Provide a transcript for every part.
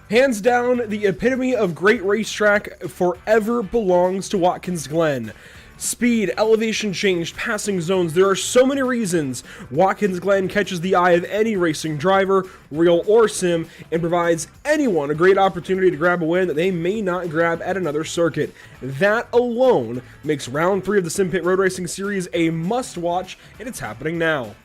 Hands down, the epitome of great racetrack forever belongs to Watkins Glen. Speed, elevation change, passing zones, there are so many reasons Watkins Glen catches the eye of any racing driver, real or sim, and provides anyone a great opportunity to grab a win that they may not grab at another circuit. That alone makes round 3 of the Simpit Road Racing Series a must-watch, and it's happening now.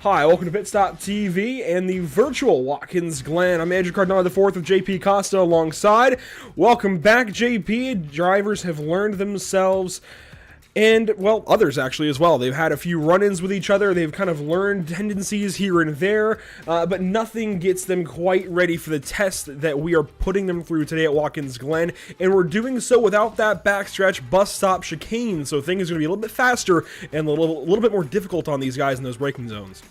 Hi, welcome to Pit Stop TV and the virtual Watkins Glen. I'm Andrew Cardinale IV of JP Costa alongside. Welcome back, JP. Drivers have learned themselves, and, well, others actually as well. They've had a few run-ins with each other. They've kind of learned tendencies here and there, but nothing gets them quite ready for the test that we are putting them through today at Watkins Glen, and we're doing so without that backstretch bus stop chicane, so things are going to be a little bit faster and a little bit more difficult on these guys in those braking zones.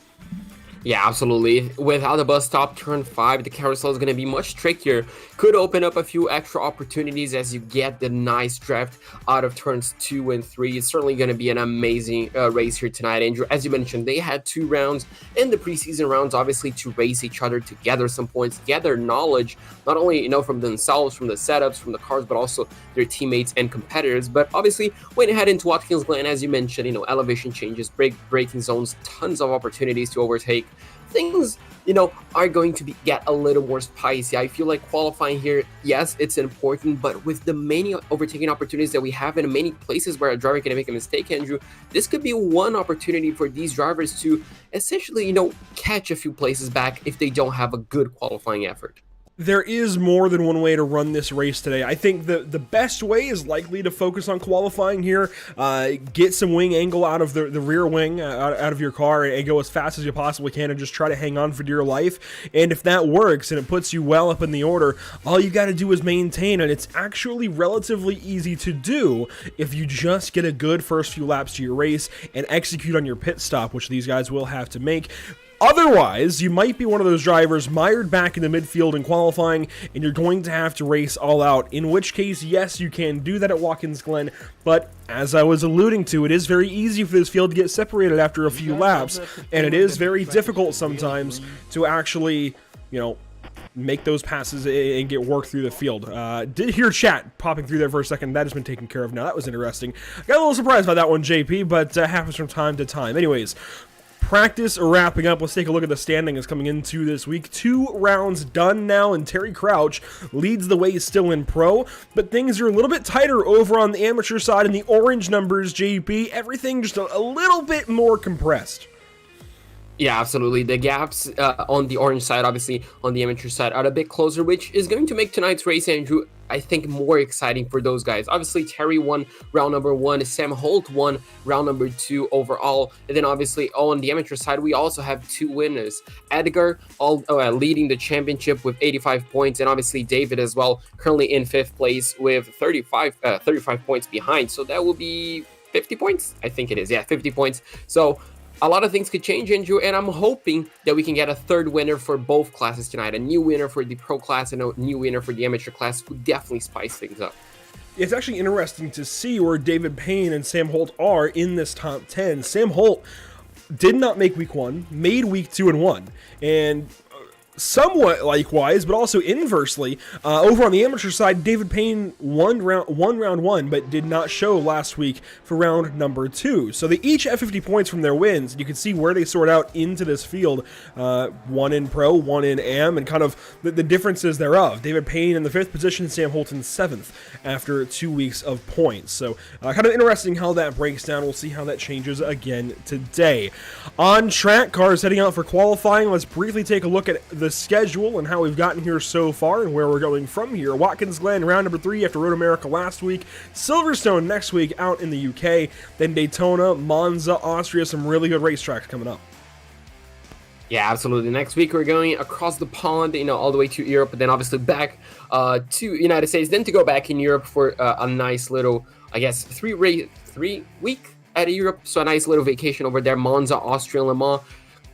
Yeah, absolutely. Without the bus stop, turn 5, the carousel is going to be much trickier. Could open up a few extra opportunities as you get the nice draft out of turns 2 and 3. It's certainly going to be an amazing race here tonight, Andrew. As you mentioned, they had 2 rounds in the preseason rounds, obviously, to race each other, to gather some points, gather knowledge, not only, from themselves, from the setups, from the cars, but also their teammates and competitors. But obviously, when you head into Watkins Glen, as you mentioned, elevation changes, braking zones, tons of opportunities to overtake. Things, are going to get a little more spicy. I feel like qualifying here, yes, it's important, but with the many overtaking opportunities that we have in many places where a driver can make a mistake, Andrew, this could be one opportunity for these drivers to essentially, catch a few places back if they don't have a good qualifying effort. There is more than one way to run this race today. I think the best way is likely to focus on qualifying here, get some wing angle out of the rear wing, out of your car, and go as fast as you possibly can and just try to hang on for dear life. And if that works and it puts you well up in the order, all you got to do is maintain, and it's actually relatively easy to do if you just get a good first few laps to your race and execute on your pit stop, which these guys will have to make. Otherwise, you might be one of those drivers mired back in the midfield in qualifying, and you're going to have to race all out, in which case, yes, you can do that at Watkins Glen, but as I was alluding to, it is very easy for this field to get separated after a few laps, and it is very difficult sometimes to actually, make those passes and get work through the field. Did hear chat popping through there for a second. That has been taken care of now. That was interesting. Got a little surprised by that one, JP, but happens from time to time. Anyways, practice wrapping up. Let's take a look at the standings coming into this week. 2 rounds done now, and Terry Crouch leads the way still in pro, but things are a little bit tighter over on the amateur side in the orange numbers, JP. Everything just a little bit more compressed. Yeah, absolutely. The gaps on the orange side, obviously on the amateur side, are a bit closer, which is going to make tonight's race, Andrew, I think, more exciting for those guys. Obviously, Terry won round number 1. Sam Holt won round number 2 overall. And then obviously on the amateur side, we also have 2 winners. Edgar leading the championship with 85 points, and obviously David as well, currently in 5th place with 35 points behind. So that will be 50 points? I think it is. Yeah, 50 points. So a lot of things could change, Andrew, and I'm hoping that we can get a third winner for both classes tonight. A new winner for the pro class and a new winner for the amateur class would definitely spice things up. It's actually interesting to see where David Payne and Sam Holt are in this top 10. Sam Holt did not make week 1, made week 2 and 1, and somewhat likewise, but also inversely, over on the amateur side, David Payne won round 1, but did not show last week for round number 2. So they each have 50 points from their wins, and you can see where they sort out into this field. 1 in pro, 1 in am, and kind of the differences thereof. David Payne in the 5th position, Sam Holt in 7th after 2 weeks of points. So kind of interesting how that breaks down. We'll see how that changes again today. On track, cars heading out for qualifying. Let's briefly take a look at the schedule and how we've gotten here so far and where we're going from here. Watkins Glen, round number 3 after Road America last week. Silverstone next week out in the UK. Then Daytona, Monza, Austria. Some really good racetracks coming up. Yeah, absolutely. Next week we're going across the pond, all the way to Europe, but then obviously back to United States, then to go back in Europe for a nice little, 3 week out of Europe. So a nice little vacation over there. Monza, Austria, Le Mans.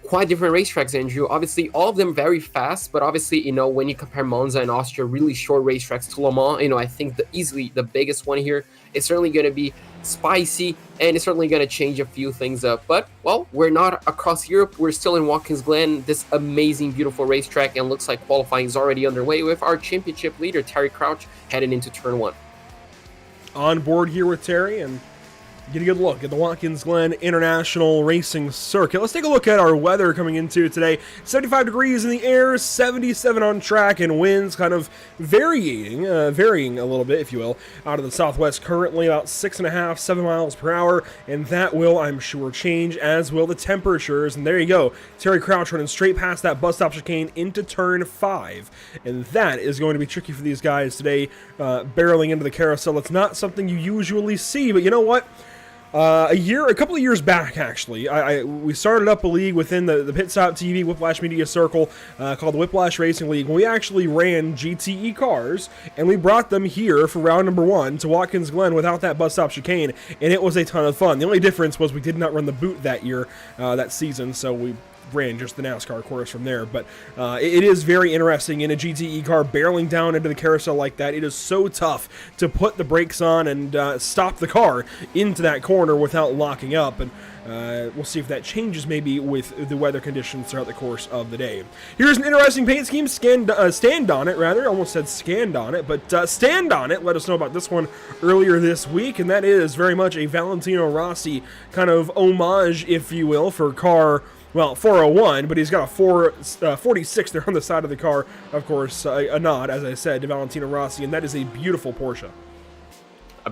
quite different racetracks, Andrew. Obviously, all of them very fast, but obviously, when you compare Monza and Austria, really short racetracks to Le Mans, I think easily the biggest one here is certainly going to be spicy, and it's certainly going to change a few things up. But, well, we're not across Europe. We're still in Watkins Glen, this amazing, beautiful racetrack, and looks like qualifying is already underway with our championship leader, Terry Crouch, heading into turn 1. On board here with Terry, and get a good look at the Watkins Glen International Racing Circuit. Let's take a look at our weather coming into today. 75 degrees in the air, 77 on track, and winds kind of varying a little bit, if you will, out of the southwest. Currently about 6.5, 7 miles per hour, and that will, I'm sure, change, as will the temperatures. And there you go, Terry Crouch running straight past that bus stop chicane into turn 5, and that is going to be tricky for these guys today, barreling into the carousel. It's not something you usually see, but you know what? A couple of years back, actually, we started up a league within the Pit Stop TV Whiplash Media Circle called the Whiplash Racing League. We actually ran GTE cars, and we brought them here for round number 1 to Watkins Glen without that bus stop chicane, and it was a ton of fun. The only difference was we did not run the boot that year, that season, so we ran just the NASCAR course from there. But it is very interesting in a GTE car barreling down into the carousel like that. It is so tough to put the brakes on and stop the car into that corner without locking up, and we'll see if that changes maybe with the weather conditions throughout the course of the day. Here's an interesting paint scheme. Stand on it, rather. I almost said scanned on it, but Stand on it let us know about this one earlier this week, and that is very much a Valentino Rossi kind of homage, if you will, for car, well, 401, but he's got a 46 there on the side of the car. Of course, a nod, as I said, to Valentino Rossi, and that is a beautiful Porsche. A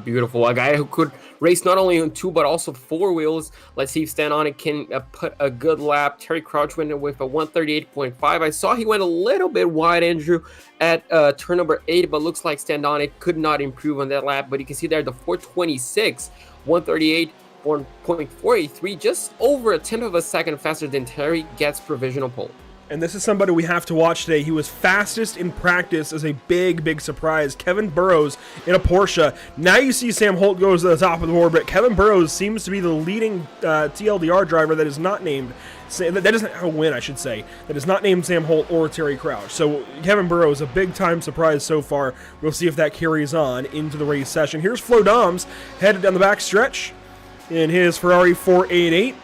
guy who could race not only on 2 but also 4 wheels. Let's see if Stand On It can put a good lap. Terry Crouch went with a 138.5. I saw he went a little bit wide, Andrew, at turn number 8, but looks like Stand On It could not improve on that lap. But you can see there the 426, 138.483, just over a tenth of a second faster than Terry, gets provisional pole. And this is somebody we have to watch today. He was fastest in practice as a big surprise. Kevin Burrows in a Porsche. Now you see Sam Holt goes to the top of the board, but Kevin Burrows seems to be the leading TLDR driver that is not named, that doesn't win, I should say, that is not named Sam Holt or Terry Crouch. So Kevin Burrows, a big-time surprise so far. We'll see if that carries on into the race session. Here's Flo Doms headed down the back stretch in his Ferrari 488.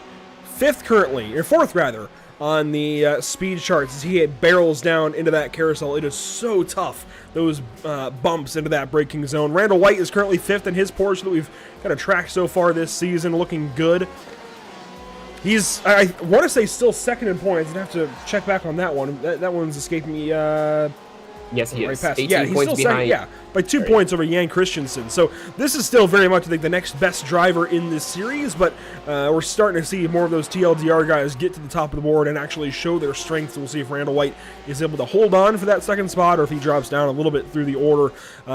Fourth rather, on the speed charts as he barrels down into that carousel. It is so tough, those bumps into that braking zone. Randall White is currently 5th in his Porsche that we've kind of tracked so far this season, looking good. He's, I want to say, still 2nd in points. I'd have to check back on that one. That one's escaping me. Yes, he is. 18 he's points still behind. Second, by 2 points over Jan Christensen. So this is still very much, I think, the next best driver in this series, but we're starting to see more of those TLDR guys get to the top of the board and actually show their strengths. We'll see if Randall White is able to hold on for that 2nd spot or if he drops down a little bit through the order.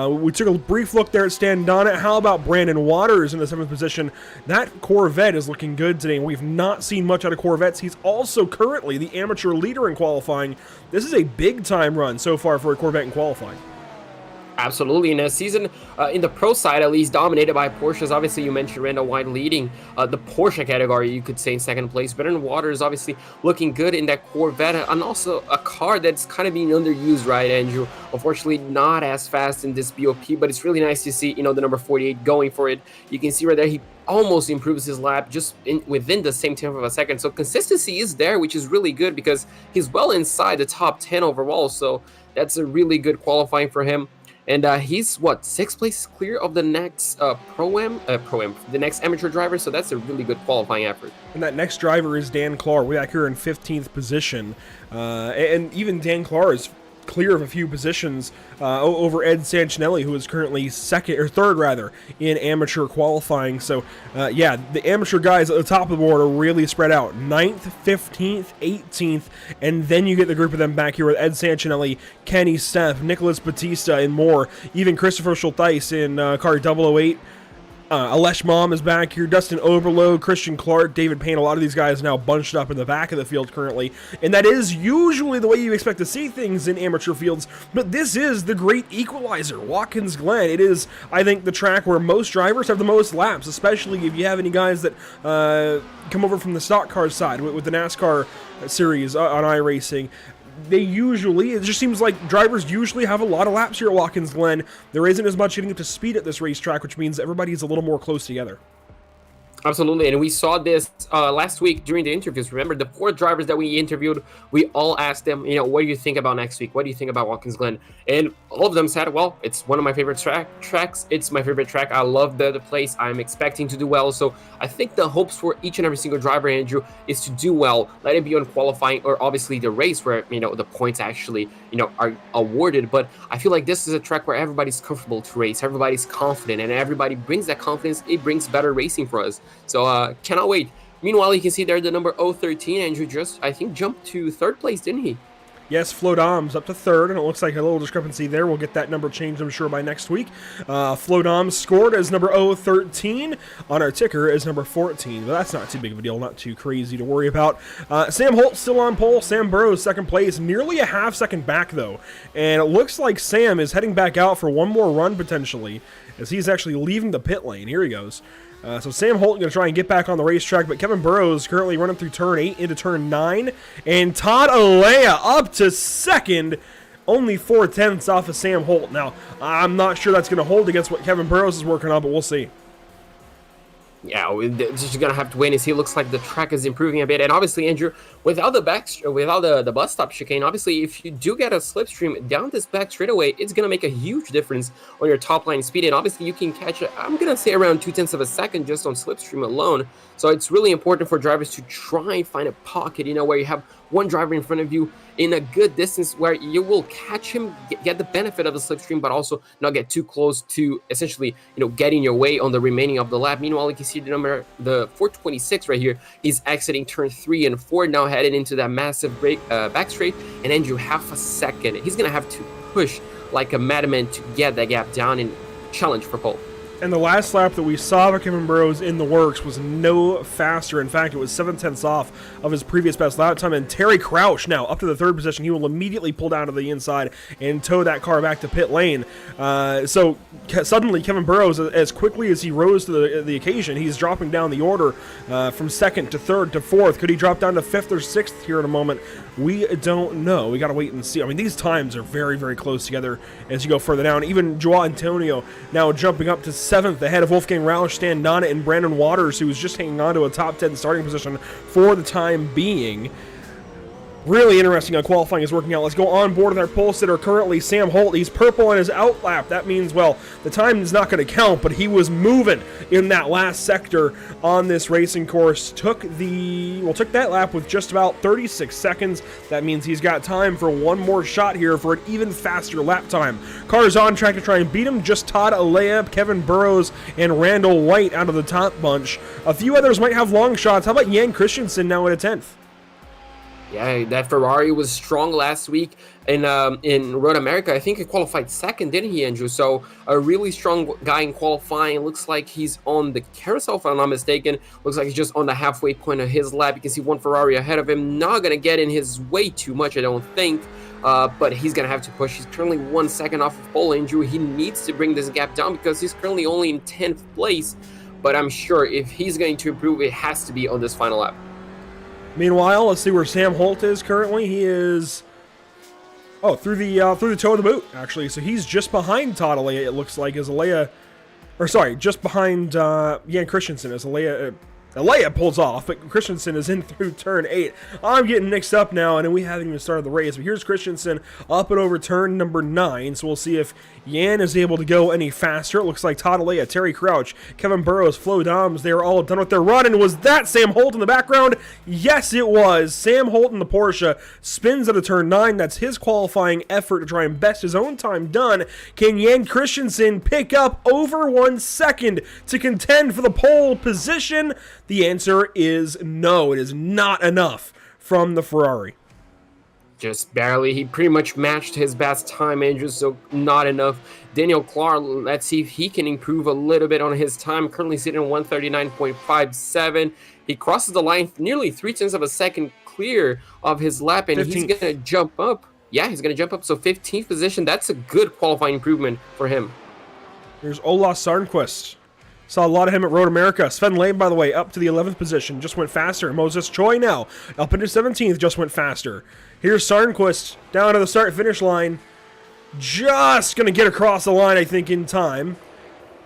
We took a brief look there at Stand On It. How about Brandon Waters in the 7th position? That Corvette is looking good today, and we've not seen much out of Corvettes. He's also currently the amateur leader in qualifying. This is a big-time run so far for a Corvette in qualifying. Absolutely. In a season, in the pro side, at least, dominated by Porsches. Obviously, you mentioned Randall White leading the Porsche category, you could say, in 2nd place. Brandon Waters obviously looking good in that Corvette, and also a car that's kind of being underused, right, Andrew? Unfortunately, not as fast in this BOP, but it's really nice to see, the number 48 going for it. You can see right there, he almost improves his lap just within the same tenth of a second. So consistency is there, which is really good because he's well inside the top 10 overall. So that's a really good qualifying for him. And he's 6th place clear of the next the next amateur driver. So that's a really good qualifying effort. And that next driver is Dan Clark. We're back here in 15th position, and even Dan Clark is clear of a few positions over Ed Sancinelli, who is currently 3rd in amateur qualifying. So the amateur guys at the top of the board are really spread out. 9th, 15th, 18th, and then you get the group of them back here with Ed Sancinelli, Kenny Steff, Nicholas Batista, and more. Even Christopher Schulteis in car 008. Alesh Mom is back here, Dustin Overload, Christian Clark, David Payne. A lot of these guys now bunched up in the back of the field currently, and that is usually the way you expect to see things in amateur fields, but this is the great equalizer, Watkins Glen. It is, I think, the track where most drivers have the most laps, especially if you have any guys that come over from the stock car side with the NASCAR series on iRacing. It just seems like drivers usually have a lot of laps here at Watkins Glen. There isn't as much getting up to speed at this racetrack, which means everybody's a little more close together. Absolutely, and we saw this last week during the interviews. Remember, the 4 drivers that we interviewed, we all asked them, what do you think about next week? What do you think about Watkins Glen? And all of them said, well, it's one of my favorite tracks. It's my favorite track. I love the place. I'm expecting to do well. So I think the hopes for each and every single driver, Andrew, is to do well. Let it be on qualifying or obviously the race where, the points actually, are awarded. But I feel like this is a track where everybody's comfortable to race. Everybody's confident, and everybody brings that confidence. It brings better racing for us. So cannot wait. Meanwhile, you can see there the number 013, Andrew just, I think, jumped to 3rd place, didn't he? Yes, Flo Dom's up to 3rd, and it looks like a little discrepancy there. We'll get that number changed, I'm sure, by next week. Flo Dom scored as number 013 on our ticker as number 14, but that's not too big of a deal, not too crazy to worry about. Sam Holt still on pole. Sam Burrows 2nd place, nearly a half second back, though. And it looks like Sam is heading back out for one more run, potentially, as he's actually leaving the pit lane. Here he goes. So Sam Holt going to try and get back on the racetrack, but Kevin Burrows currently running through turn 8 into turn 9. And Todd Alea up to 2nd, only 4/10 off of Sam Holt. Now, I'm not sure that's going to hold against what Kevin Burrows is working on, but we'll see. Yeah, we're just gonna have to wait and see. It looks like the track is improving a bit, and obviously, Andrew, without the bus stop chicane, obviously, if you do get a slipstream down this back straightaway, it's gonna make a huge difference on your top line speed. And obviously, you can catch I'm gonna say around 0.2 of a second just on slipstream alone. So it's really important for drivers to try and find a pocket, where you have one driver in front of you in a good distance where you will catch him, get the benefit of the slipstream, but also not get too close to essentially, getting your way on the remaining of the lap. Meanwhile, you can see the 426 right here. He's exiting turn 3 and 4, now headed into that massive back straight. And Andrew, half a second. He's going to have to push like a madman to get that gap down and challenge for pole. And the last lap that we saw for Kevin Burrows in the works was no faster. In fact, it was 7/10 off of his previous best lap time. And Terry Crouch now up to the 3rd position. He will immediately pull down to the inside and tow that car back to pit lane. So suddenly, Kevin Burrows, as quickly as he rose to the occasion, he's dropping down the order from 2nd to 3rd to 4th. Could he drop down to 5th or 6th here in a moment? We don't know. We got to wait and see. I mean, these times are very, very close together as you go further down. Even Joao Antonio now jumping up to 7th ahead of Wolfgang Rausch, Stan Nana, and Brandon Waters, who was just hanging on to a top 10 starting position for the time being. Really interesting how qualifying is working out. Let's go on board with our pole sitter currently, Sam Holt. He's purple on his out lap. That means, well, the time is not going to count, but he was moving in that last sector on this racing course. Took that lap with just about 36 seconds. That means he's got time for one more shot here for an even faster lap time. Cars on track to try and beat him. Just Todd Alea, Kevin Burrows, and Randall White out of the top bunch. A few others might have long shots. How about Jan Christensen now at a 10th? Yeah, that Ferrari was strong last week in Road America. I think he qualified 2nd, didn't he, Andrew? So a really strong guy in qualifying. Looks like he's on the carousel, if I'm not mistaken. Looks like he's just on the halfway point of his lap. You can see one Ferrari ahead of him. Not going to get in his way too much, I don't think. But he's going to have to push. He's currently 1 second off of pole, Andrew. He needs to bring this gap down because he's currently only in 10th place. But I'm sure if he's going to improve, it has to be on this final lap. Meanwhile, let's see where Sam Holt is currently. He is through the toe of the boot, actually. So he's just behind Todd Alea, it looks like, as just behind Jan Christensen as Alea pulls off, but Christensen is in through turn 8. I'm getting mixed up now, and we haven't even started the race. But here's Christensen up and over turn number 9, so we'll see if Jan is able to go any faster. It looks like Todd Alea, Terry Crouch, Kevin Burrows, Flo Doms, they are all done with their run. And was that Sam Holt in the background? Yes, it was. Sam Holt in the Porsche spins out of turn 9. That's his qualifying effort to try and best his own time done. Can Jan Christensen pick up over 1 second to contend for the pole position? The answer is no. It is not enough from the Ferrari. Just barely. He pretty much matched his best time, Andrew, so not enough. Daniel Clark, let's see if he can improve a little bit on his time. Currently sitting at 139.57. He crosses the line nearly 3/10 of a second clear of his lap, and 15th. he's going to jump up. Yeah, he's going to jump up. So 15th position, that's a good qualifying improvement for him. Here's Ola Sarnquist. Saw a lot of him at Road America. Sven Lane, by the way, up to the 11th position. Just went faster. Moses Choi now up into 17th. Just went faster. Here's Sarnquist down to the start-finish line. Just going to get across the line, I think, in time.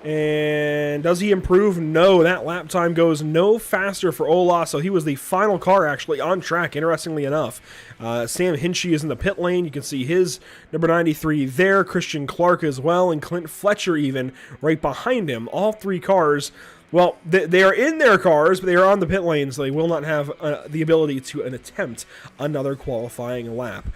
And does he improve? No, that lap time goes no faster for Ola, so he was the final car actually on track, interestingly enough. Sam Hinchey is in the pit lane. You can see his number 93 there, Christian Clark as well, and Clint Fletcher even right behind him. All three cars, well, they are in their cars, but they are on the pit lane, so they will not have the ability to attempt another qualifying lap.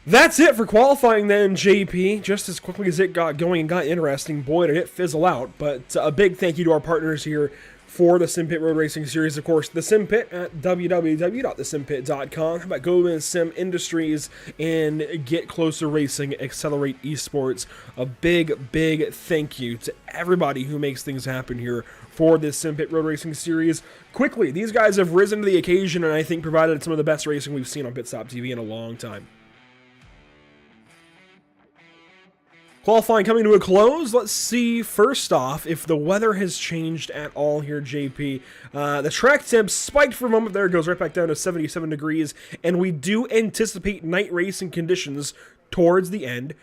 That's it for qualifying then, JP. Just as quickly as it got going and got interesting, boy, did it fizzle out. But a big thank you to our partners here for the Simpit Road Racing Series. Of course, the Simpit at www.thesimpit.com. How about go in Sim Industries and get closer racing, accelerate esports. A big, big thank you to everybody who makes things happen here for this Simpit Road Racing Series. Quickly, these guys have risen to the occasion and I think provided some of the best racing we've seen on Pit Stop TV in a long time. Qualifying coming to a close. Let's see, first off, if the weather has changed at all here, JP. The track temp spiked for a moment there, goes right back down to 77 degrees, and we do anticipate night racing conditions towards the end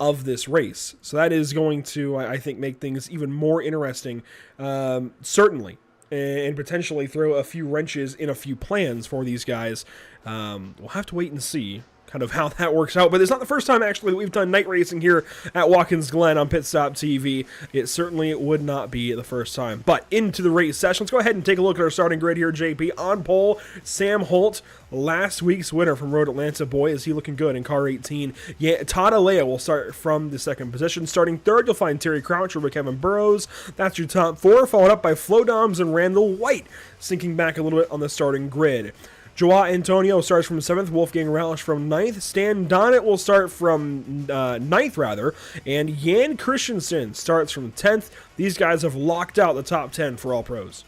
of this race. So that is going to, I think, make things even more interesting, certainly, and potentially throw a few wrenches in a few plans for these guys. We'll have to wait and see kind of how that works out, but it's not the first time actually that we've done night racing here at Watkins Glen on Pit Stop TV. It certainly would not be the first time. But into the race session, let's go ahead and take a look at our starting grid here, JP. On pole, Sam Holt, last week's winner from Road Atlanta. Boy, is he looking good in car 18. Yeah, Talladega will start from the second position. Starting third, you'll find Terry Crouch over Kevin Burrows. That's your top four, followed up by Flo Doms and Randall White, sinking back a little bit on the starting grid. Joao Antonio starts from 7th, Wolfgang Rausch from 9th, Stan Donnet will start from 9th, rather, and Jan Christensen starts from 10th. These guys have locked out the top 10 for all pros.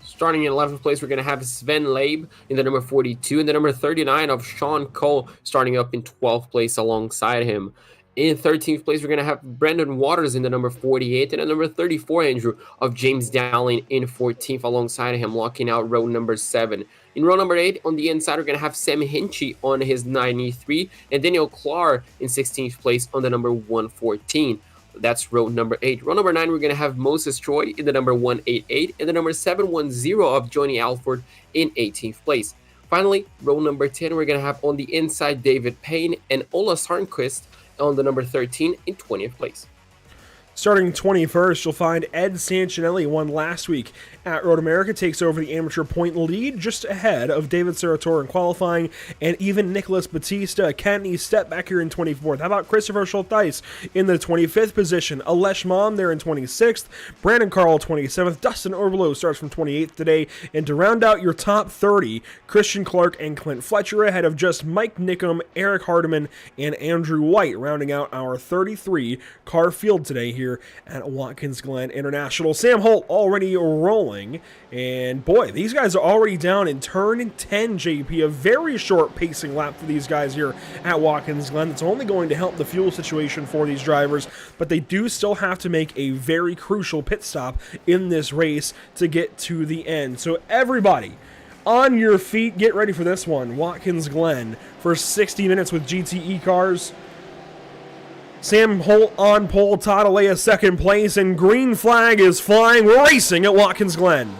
Starting in 11th place, we're going to have Sven Labe in the number 42, and the number 39 of Sean Cole starting up in 12th place alongside him. In 13th place, we're going to have Brendan Waters in the number 48 and the number 34, Andrew, of James Dowling in 14th alongside him, locking out row number 7. In row number 8, on the inside, we're going to have Sam Hinchey on his 93 and Daniel Clark in 16th place on the number 114. That's row number 8. Row number 9, we're going to have Moses Troy in the number 188 and the number 710 of Johnny Alford in 18th place. Finally, row number 10, we're going to have on the inside David Payne and Ola Sarnquist on the number 13 in 20th place. Starting 21st, you'll find Ed Sancinelli, won last week at Road America, takes over the amateur point lead just ahead of David Sarator in qualifying, and even Nicholas Batista. Kenny step back here in 24th. How about Christopher Schulteis in the 25th position? Alesh Mom there in 26th. Brandon Carl 27th. Dustin Orbelow starts from 28th today. And to round out your top 30, Christian Clark and Clint Fletcher ahead of just Mike Nickum, Eric Hardiman, and Andrew White, rounding out our 33 car field today here at Watkins Glen International. Sam Holt already rolling, and boy, these guys are already down in turn 10, JP. A very short pacing lap for these guys here at Watkins Glen. It's only going to help the fuel situation for these drivers, but they do still have to make a very crucial pit stop in this race to get to the end. So everybody, on your feet, get ready for this one. Watkins Glen for 60 minutes with GTE cars. Sam Holt on pole, Talladega second place, and green flag is flying, racing at Watkins Glen.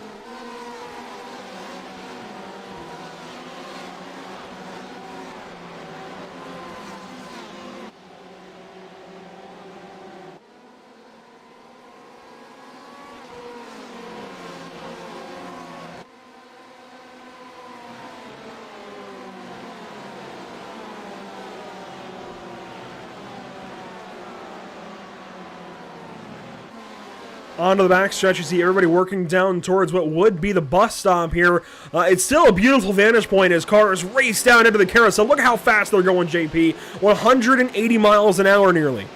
onto the backstretch. You see everybody working down towards what would be the bus stop here. It's still a beautiful vantage point as cars race down into the carousel. Look at how fast they're going, JP. 180 miles an hour nearly.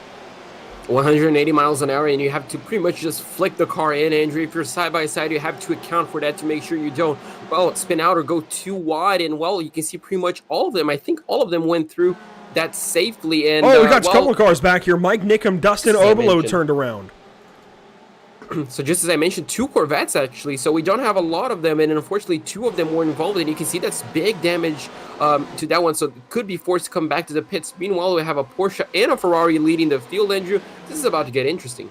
180 miles an hour, and you have to pretty much just flick the car in, Andrew. If you're side by side, you have to account for that to make sure you don't, well, spin out or go too wide. And, well, you can see pretty much all of them. I think all of them went through that safely. And we got a couple of cars back here. Mike Nickham, Dustin Obelo turned around. So just as I mentioned, 2 Corvettes actually, so we don't have a lot of them, and unfortunately 2 of them were involved, and you can see that's big damage to that one, so it could be forced to come back to the pits. Meanwhile, we have a Porsche and a Ferrari leading the field, Andrew. This is about to get interesting.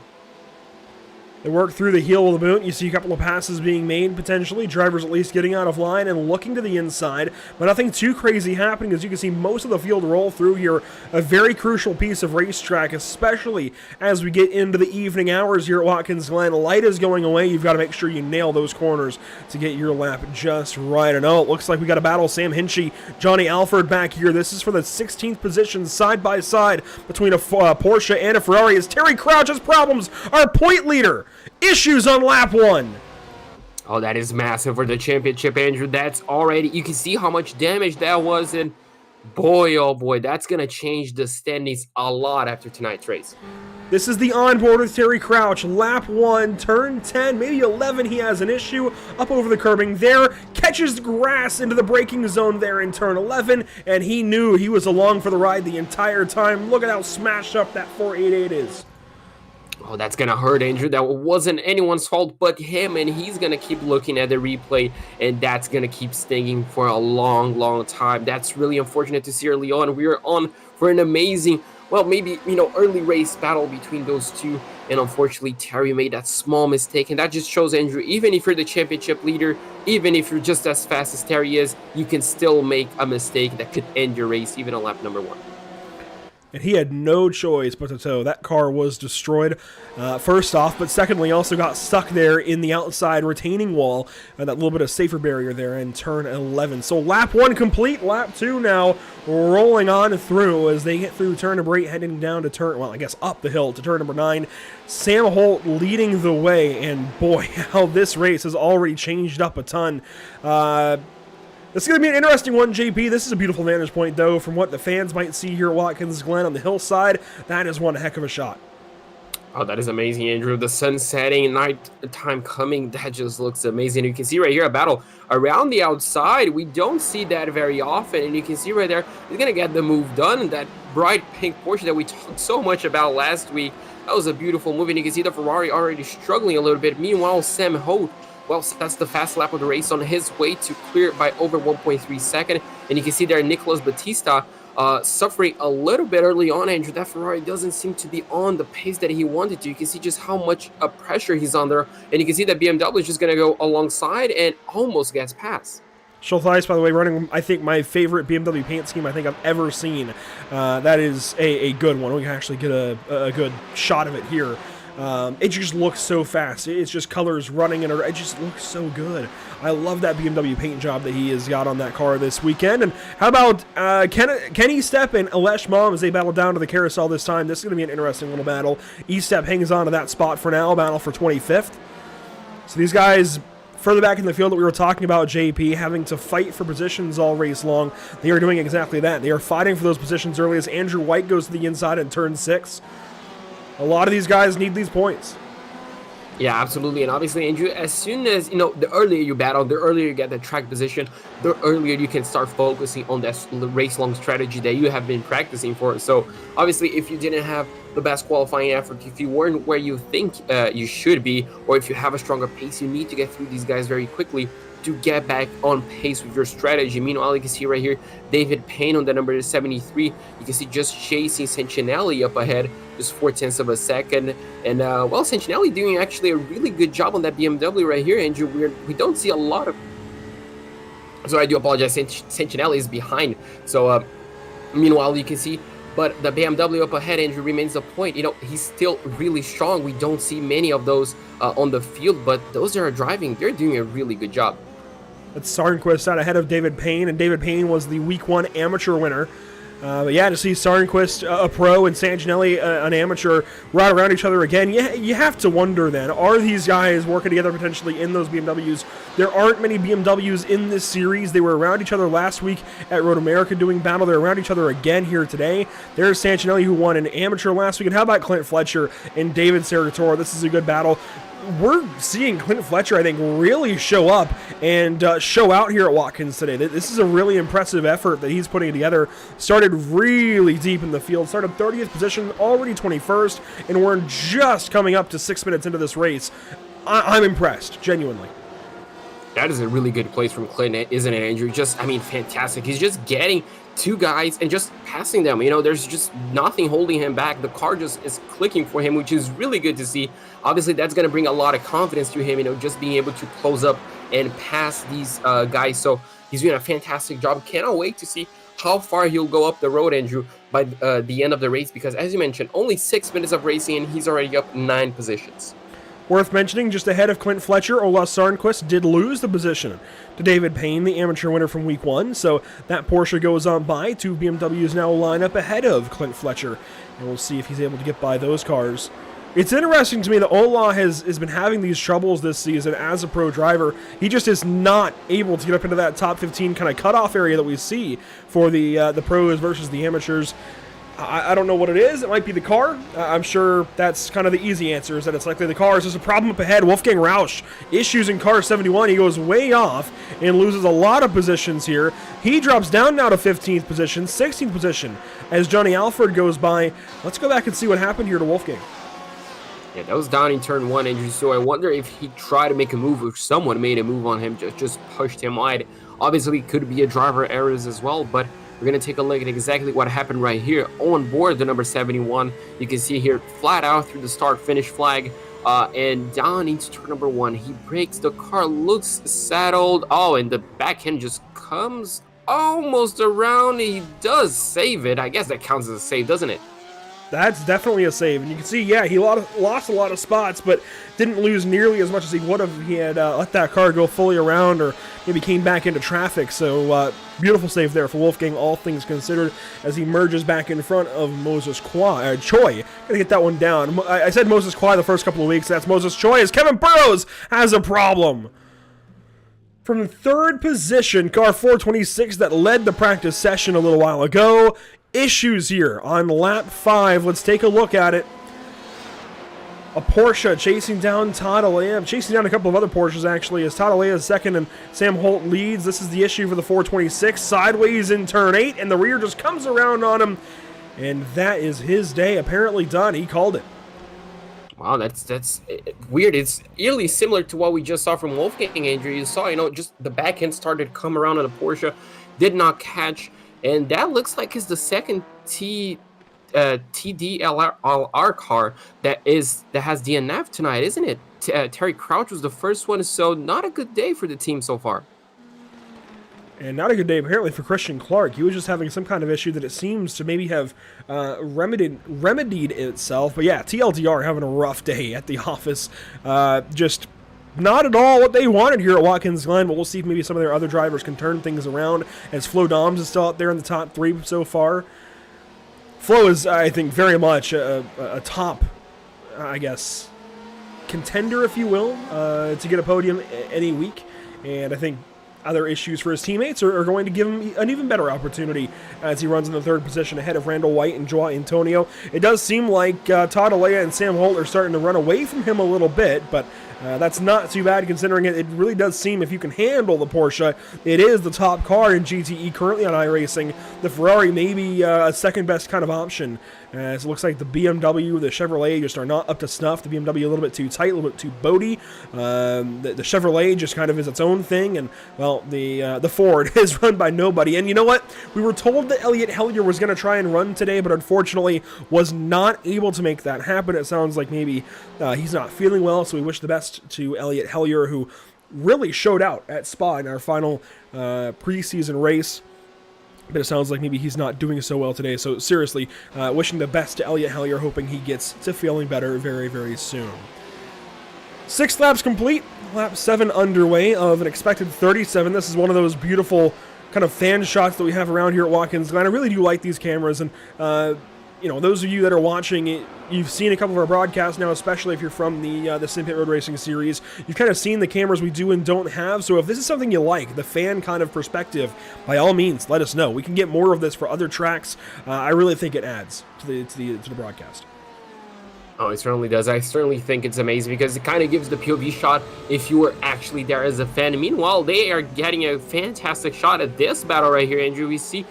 They work through the heel of the boot. You see a couple of passes being made, potentially. Drivers at least getting out of line and looking to the inside. But nothing too crazy happening, as you can see most of the field roll through here. A very crucial piece of racetrack, especially as we get into the evening hours here at Watkins Glen. Light is going away. You've got to make sure you nail those corners to get your lap just right. And it looks like we got a battle. Sam Hinchey, Johnny Alford back here. This is for the 16th position side by side between a Porsche and a Ferrari, as Terry Crouch has problems. Our point leader issues on lap 1. Oh, that is massive for the championship, Andrew. That's already, you can see how much damage that was, and boy, oh boy, that's going to change the standings a lot after tonight's race. This is the onboard with Terry Crouch. Lap 1, turn 10, maybe 11, he has an issue. Up over the curbing there, catches the grass into the braking zone there in turn 11, and he knew he was along for the ride the entire time. Look at how smashed up that 488 is. Oh, that's going to hurt, Andrew. That wasn't anyone's fault but him, and he's going to keep looking at the replay, and that's going to keep stinging for a long, long time. That's really unfortunate to see early on. We are on for an amazing, well, maybe, early race battle between those two, and unfortunately, Terry made that small mistake, and that just shows, Andrew, even if you're the championship leader, even if you're just as fast as Terry is, you can still make a mistake that could end your race, even on lap number 1. And he had no choice but to tow. That car was destroyed, first off, but secondly, also got stuck there in the outside retaining wall, and that little bit of safer barrier there in turn 11. So lap 1 complete, lap 2 now rolling on through as they get through turn number 8, heading down to turn, well, I guess up the hill to turn number 9. Sam Holt leading the way, and boy, how this race has already changed up a ton. This is going to be an interesting one, JP. This is a beautiful vantage point, though, from what the fans might see here at Watkins Glen on the hillside. That is one heck of a shot. Oh, that is amazing, Andrew. The sun setting, night time coming, that just looks amazing. You can see right here a battle around the outside. We don't see that very often, and you can see right there, he's going to get the move done. That bright pink Porsche that we talked so much about last week, that was a beautiful move, and you can see the Ferrari already struggling a little bit. Meanwhile, Sam Holt, well, that's the fast lap of the race on his way to clear it by over 1.3 seconds. And you can see there Nicolas Batista suffering a little bit early on, Andrew. That Ferrari doesn't seem to be on the pace that he wanted to. You can see just how much pressure he's under. And you can see that BMW is just going to go alongside and almost gets past. Schultheis, by the way, running, I think, my favorite BMW paint scheme I think I've ever seen. That is a good one. We can actually get a good shot of it here. It just looks so fast. It's just colors running, and it just looks so good. I love that BMW paint job that he has got on that car this weekend. And how about Kenny Stepp and Alesh Mom as they battle down to the carousel this time? This is going to be an interesting little battle. E-Step hangs on to that spot for now, battle for 25th. So these guys further back in the field that we were talking about, JP, having to fight for positions all race long, they are doing exactly that. They are fighting for those positions early as Andrew White goes to the inside in turn 6. A lot of these guys need these points. Yeah, absolutely. And obviously, Andrew, as soon as, the earlier you battle, the earlier you get the track position, the earlier you can start focusing on that race-long strategy that you have been practicing for. So, obviously, if you didn't have the best qualifying effort, if you weren't where you think you should be, or if you have a stronger pace, you need to get through these guys very quickly to get back on pace with your strategy. Meanwhile, you can see right here, David Payne on the number 73. You can see just chasing Sancinelli up ahead, just 0.4 of a second. And, well, Sancinelli doing actually a really good job on that BMW right here, Andrew. We don't see a lot of... So I do apologize, Sancinelli is behind. So, meanwhile, you can see... But the BMW up ahead, Andrew, remains a point. He's still really strong. We don't see many of those on the field, but those that are driving, they're doing a really good job. That's Sarnquist out ahead of David Payne, and David Payne was the Week 1 amateur winner. But yeah, to see Sarnquist, a pro, and Sanginelli, an amateur, ride around each other again, you have to wonder then, are these guys working together potentially in those BMWs? There aren't many BMWs in this series. They were around each other last week at Road America doing battle. They're around each other again here today. There's Sanginelli, who won an amateur last week. And how about Clint Fletcher and David Serratore? This is a good battle. We're seeing Clint Fletcher, I think, really show up and show out here at Watkins today. This is a really impressive effort that he's putting together. Started really deep in the field, started 30th position, already 21st, and we're just coming up to 6 minutes into this race. I'm impressed, genuinely. That is a really good place from Clint, isn't it, Andrew? Just, I mean, fantastic. He's just getting two guys and just passing them. You know, there's just nothing holding him back. The car just is clicking for him, which is really good to see. Obviously, that's going to bring a lot of confidence to him, you know, just being able to close up and pass these guys. So he's doing a fantastic job. Cannot wait to see how far he'll go up the road, Andrew, by the end of the race, because as you mentioned, only 6 minutes of racing and he's already up 9 positions. Worth mentioning, just ahead of Clint Fletcher, Ola Sarnquist did lose the position to David Payne, the amateur winner from week 1. So that Porsche goes on by. 2 BMWs now line up ahead of Clint Fletcher. And we'll see if he's able to get by those cars. It's interesting to me that Ola has been having these troubles this season as a pro driver. He just is not able to get up into that top 15 kind of cutoff area that we see for the pros versus the amateurs. I don't know what it is. It might be the car. I'm sure that's kind of the easy answer, is that it's likely the car. There's a problem up ahead. Wolfgang Rausch, issues in car 71. He goes way off and loses a lot of positions here. He drops down now to 15th position, 16th position as Johnny Alford goes by. Let's go back and see what happened here to Wolfgang. Yeah, that was down in turn 1, Andrew. So I wonder if he tried to make a move, or someone made a move on him, just pushed him wide. Obviously, it could be a driver errors as well, but we're going to take a look at exactly what happened right here on board the number 71. You can see here flat out through the start-finish flag and down into turn number 1. He brakes. The car looks settled. Oh, and the back end just comes almost around. He does save it. I guess that counts as a save, doesn't it? That's definitely a save. And you can see, yeah, he lost a lot of spots, but didn't lose nearly as much as he would have if he had let that car go fully around or maybe came back into traffic. So beautiful save there for Wolfgang, all things considered, as he merges back in front of Moses Choi. Gotta get that one down. I said Moses Choi the first couple of weeks. That's Moses Choi, as Kevin Burrows has a problem. From third position, car 426 that led the practice session a little while ago. Issues here on lap 5. Let's take a look at it. A Porsche chasing down Talladega, chasing down a couple of other Porsches actually, as Talladega is second and Sam Holt leads. This is the issue for the 426. Sideways in turn 8, and the rear just comes around on him, and that is his day apparently done. He called it. Wow, that's weird. It's eerily similar to what we just saw from Wolfgang, Andrew. You saw, just the back end started to come around on the Porsche, did not catch. And that looks like it's the second TDLR car that has DNF tonight, isn't it? Terry Crouch was the first one, so not a good day for the team so far. And not a good day apparently for Christian Clark. He was just having some kind of issue that it seems to maybe have remedied itself. But yeah, TLDR having a rough day at the office. Just not at all what they wanted here at Watkins Glen, but we'll see if maybe some of their other drivers can turn things around, as Flo Doms is still out there in the top 3 so far. Flo is, I think, very much a top, I guess, contender, if you will, to get a podium any week. And I think other issues for his teammates are going to give him an even better opportunity as he runs in the 3rd position ahead of Randall White and Joao Antonio. It does seem like Talladega and Sam Holt are starting to run away from him a little bit, but that's not too bad considering it really does seem, if you can handle the Porsche, it is the top car in GTE currently on iRacing. The Ferrari may be a second best kind of option, as it looks like the BMW, the Chevrolet just are not up to snuff. The BMW a little bit too tight, a little bit too boaty. The Chevrolet just kind of is its own thing, and well, the Ford is run by nobody. And you know what? We were told that Elliott Hellier was going to try and run today, but unfortunately was not able to make that happen. It sounds like maybe he's not feeling well, so we wish the best to Elliott Hellier, who really showed out at Spa in our final preseason race. But it sounds like maybe he's not doing so well today. So seriously, wishing the best to Elliott Hellier, hoping he gets to feeling better very, very soon. 6 laps complete. Lap 7 underway of an expected 37. This is one of those beautiful kind of fan shots that we have around here at Watkins Glen. I really do like these cameras, and those of you that are watching it, you've seen a couple of our broadcasts now, especially if you're from the Simpit Road Racing series. You've kind of seen the cameras we do and don't have, so if this is something you like, the fan kind of perspective, by all means, let us know. We can get more of this for other tracks. I really think it adds to the broadcast. Oh, it certainly does. I certainly think it's amazing because it kind of gives the POV shot if you were actually there as a fan. Meanwhile, they are getting a fantastic shot at this battle right here, Andrew. We see,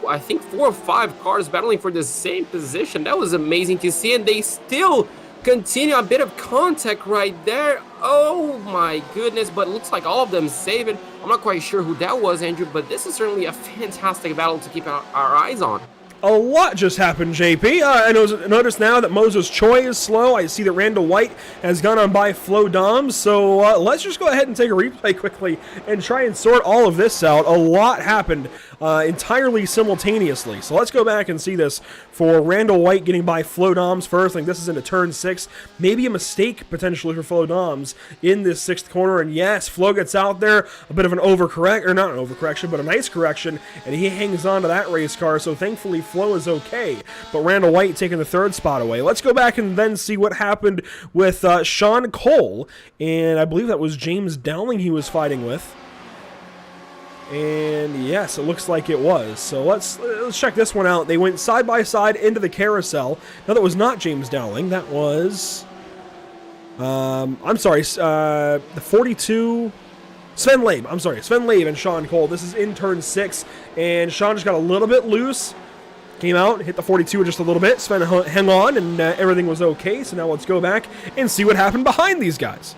I think, 4 or 5 cars battling for the same position. That was amazing to see, and they still continue. A bit of contact right there. Oh my goodness, but it looks like all of them save it. I'm not quite sure who that was, Andrew, but this is certainly a fantastic battle to keep our eyes on. A lot just happened, JP. I notice now that Moses Choi is slow. I see that Randall White has gone on by Flo Doms. So let's just go ahead and take a replay quickly and try and sort all of this out. A lot happened entirely simultaneously. So let's go back and see this for Randall White getting by Flo Doms first. I think this is into turn 6. Maybe a mistake potentially for Flo Doms in this 6th corner. And yes, Flo gets out there. A bit of an overcorrect, or not an overcorrection, but a nice correction. And he hangs on to that race car. So thankfully Flo is okay. But Randall White taking the 3rd spot away. Let's go back and then see what happened with Sean Cole. And I believe that was James Dowling he was fighting with. And yes, it looks like it was. So let's check this one out. They went side by side into the carousel. No, that was not James Dowling. That was I'm sorry, the 42 Sven Labe. I'm sorry, Sven Labe and Sean Cole. This is in turn 6, and Sean just got a little bit loose. Came out, hit the 42 just a little bit. Sven hung on, and everything was okay. So now let's go back and see what happened behind these guys.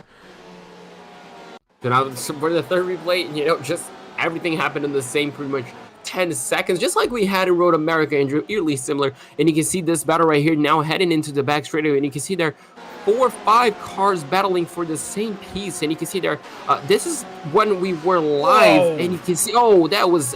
So now for the 3rd replay, just everything happened in the same pretty much 10 seconds, just like we had in Road America, Andrew, eerily similar. And you can see this battle right here now heading into the back straightaway, and you can see there 4 or 5 cars battling for the same piece. And you can see there, this is when we were live. Whoa. And you can see, oh, that was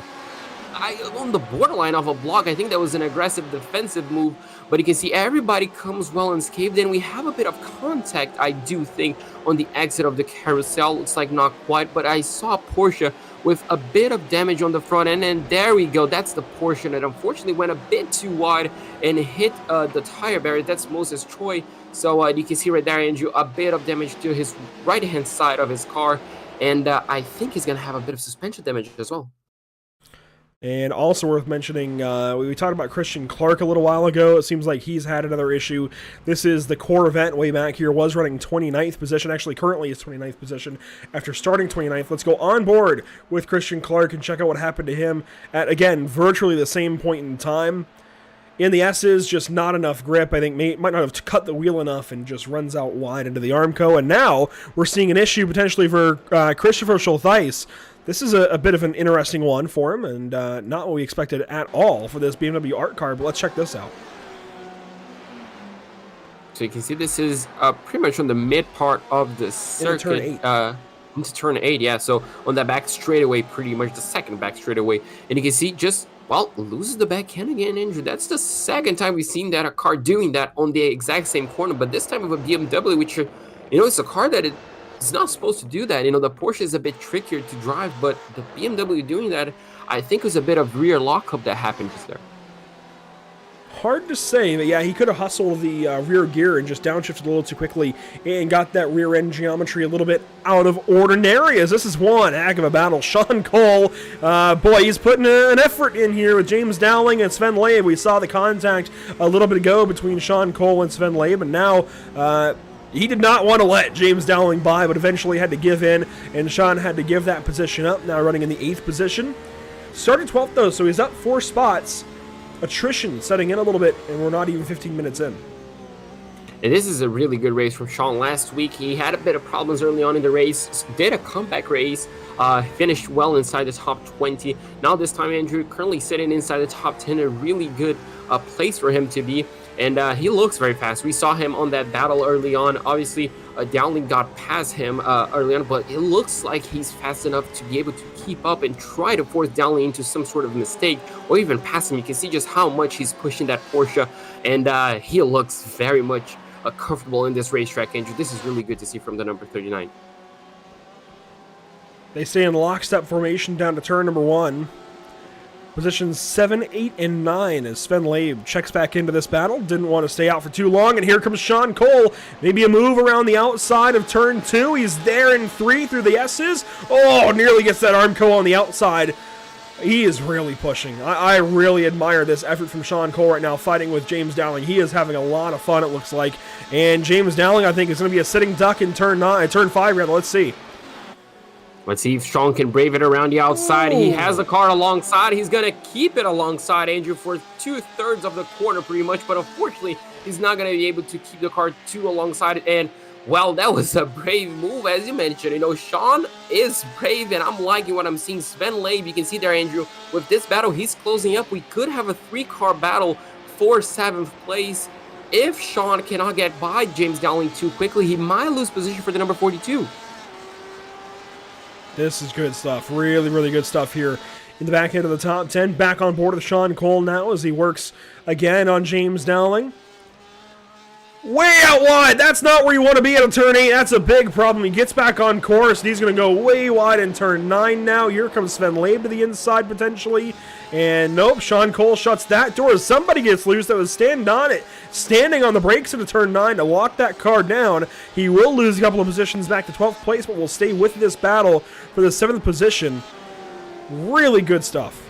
on the borderline of a block. I think that was an aggressive defensive move, but you can see everybody comes well unscathed. Then we have a bit of contact, I do think, on the exit of the carousel. Looks like not quite, but I saw Porsche with a bit of damage on the front end, and there we go. That's the portion that unfortunately went a bit too wide and hit the tire barrier. That's Moses Choi. So you can see right there, Andrew, a bit of damage to his right-hand side of his car, and I think he's going to have a bit of suspension damage as well. And also worth mentioning, we talked about Christian Clark a little while ago. It seems like he's had another issue. This is the core event way back here. Was running 29th position. Actually, currently is 29th position after starting 29th. Let's go on board with Christian Clark and check out what happened to him at, again, virtually the same point in time. In the S's, just not enough grip. I think might not have cut the wheel enough and just runs out wide into the Armco. And now we're seeing an issue potentially for Christopher Schultheis. This is a bit of an interesting one for him, and not what we expected at all for this BMW art car, but let's check this out. So you can see this is pretty much on the mid part of the circuit. Into turn 8, yeah. So on that back straightaway, pretty much the second back straightaway. And you can see just, well, loses the backhand again, Andrew. That's the second time we've seen that a car doing that on the exact same corner, but this time of a BMW, which, it's a car that it's not supposed to do that. The Porsche is a bit trickier to drive, but the BMW doing that, I think, was a bit of rear lockup that happened just there. Hard to say, but yeah, he could have hustled the rear gear and just downshifted a little too quickly and got that rear end geometry a little bit out of ordinary, as this is one heck of a battle. Sean Cole, boy, he's putting an effort in here with James Dowling and Sven Labe. We saw the contact a little bit ago between Sean Cole and Sven Labe, and now he did not want to let James Dowling by, but eventually had to give in, and Sean had to give that position up, now running in the 8th position. Started 12th, though, so he's up 4 spots. Attrition setting in a little bit, and we're not even 15 minutes in. And this is a really good race from Sean. Last week, he had a bit of problems early on in the race, did a comeback race, finished well inside the top 20. Now this time, Andrew, currently sitting inside the top 10, a really good place for him to be. And he looks very fast. We saw him on that battle early on. Obviously, Dowling got past him early on, but it looks like he's fast enough to be able to keep up and try to force Dowling into some sort of mistake or even pass him. You can see just how much he's pushing that Porsche, and he looks very much comfortable in this racetrack, Andrew. This is really good to see from the number 39. They stay in lockstep formation down to turn number 1. Positions 7, 8, and 9 as Sven Labe checks back into this battle. Didn't want to stay out for too long, and here comes Sean Cole. Maybe a move around the outside of turn 2. He's there in 3 through the S's. Oh, nearly gets that Armco on the outside. He is really pushing. I really admire this effort from Sean Cole right now, fighting with James Dowling. He is having a lot of fun, it looks like. And James Dowling, I think, is going to be a sitting duck in turn 5, rather. Let's see. Let's see if Sean can brave it around the outside. He has the car alongside. He's going to keep it alongside Andrew for 2/3 of the corner pretty much. But unfortunately, he's not going to be able to keep the car too alongside it. And, well, that was a brave move, as you mentioned. You know, Sean is brave, and I'm liking what I'm seeing. Sven Labe, you can see there, Andrew, with this battle, he's closing up. We could have a 3-car battle for 7th place. If Sean cannot get by James Dowling too quickly, he might lose position for the number 42. This is good stuff. Really, really good stuff here in the back end of the top 10. Back on board with Sean Cole now as he works again on James Dowling. Way out wide. That's not where you want to be at a turn 8. That's a big problem. He gets back on course, and he's going to go way wide in turn 9 now. Here comes Sven Labe to the inside potentially. And nope, Sean Cole shuts that door as somebody gets loose that was standing on the brakes into turn 9 to lock that car down. He will lose a couple of positions back to 12th place, but will stay with this battle for the 7th position. Really good stuff.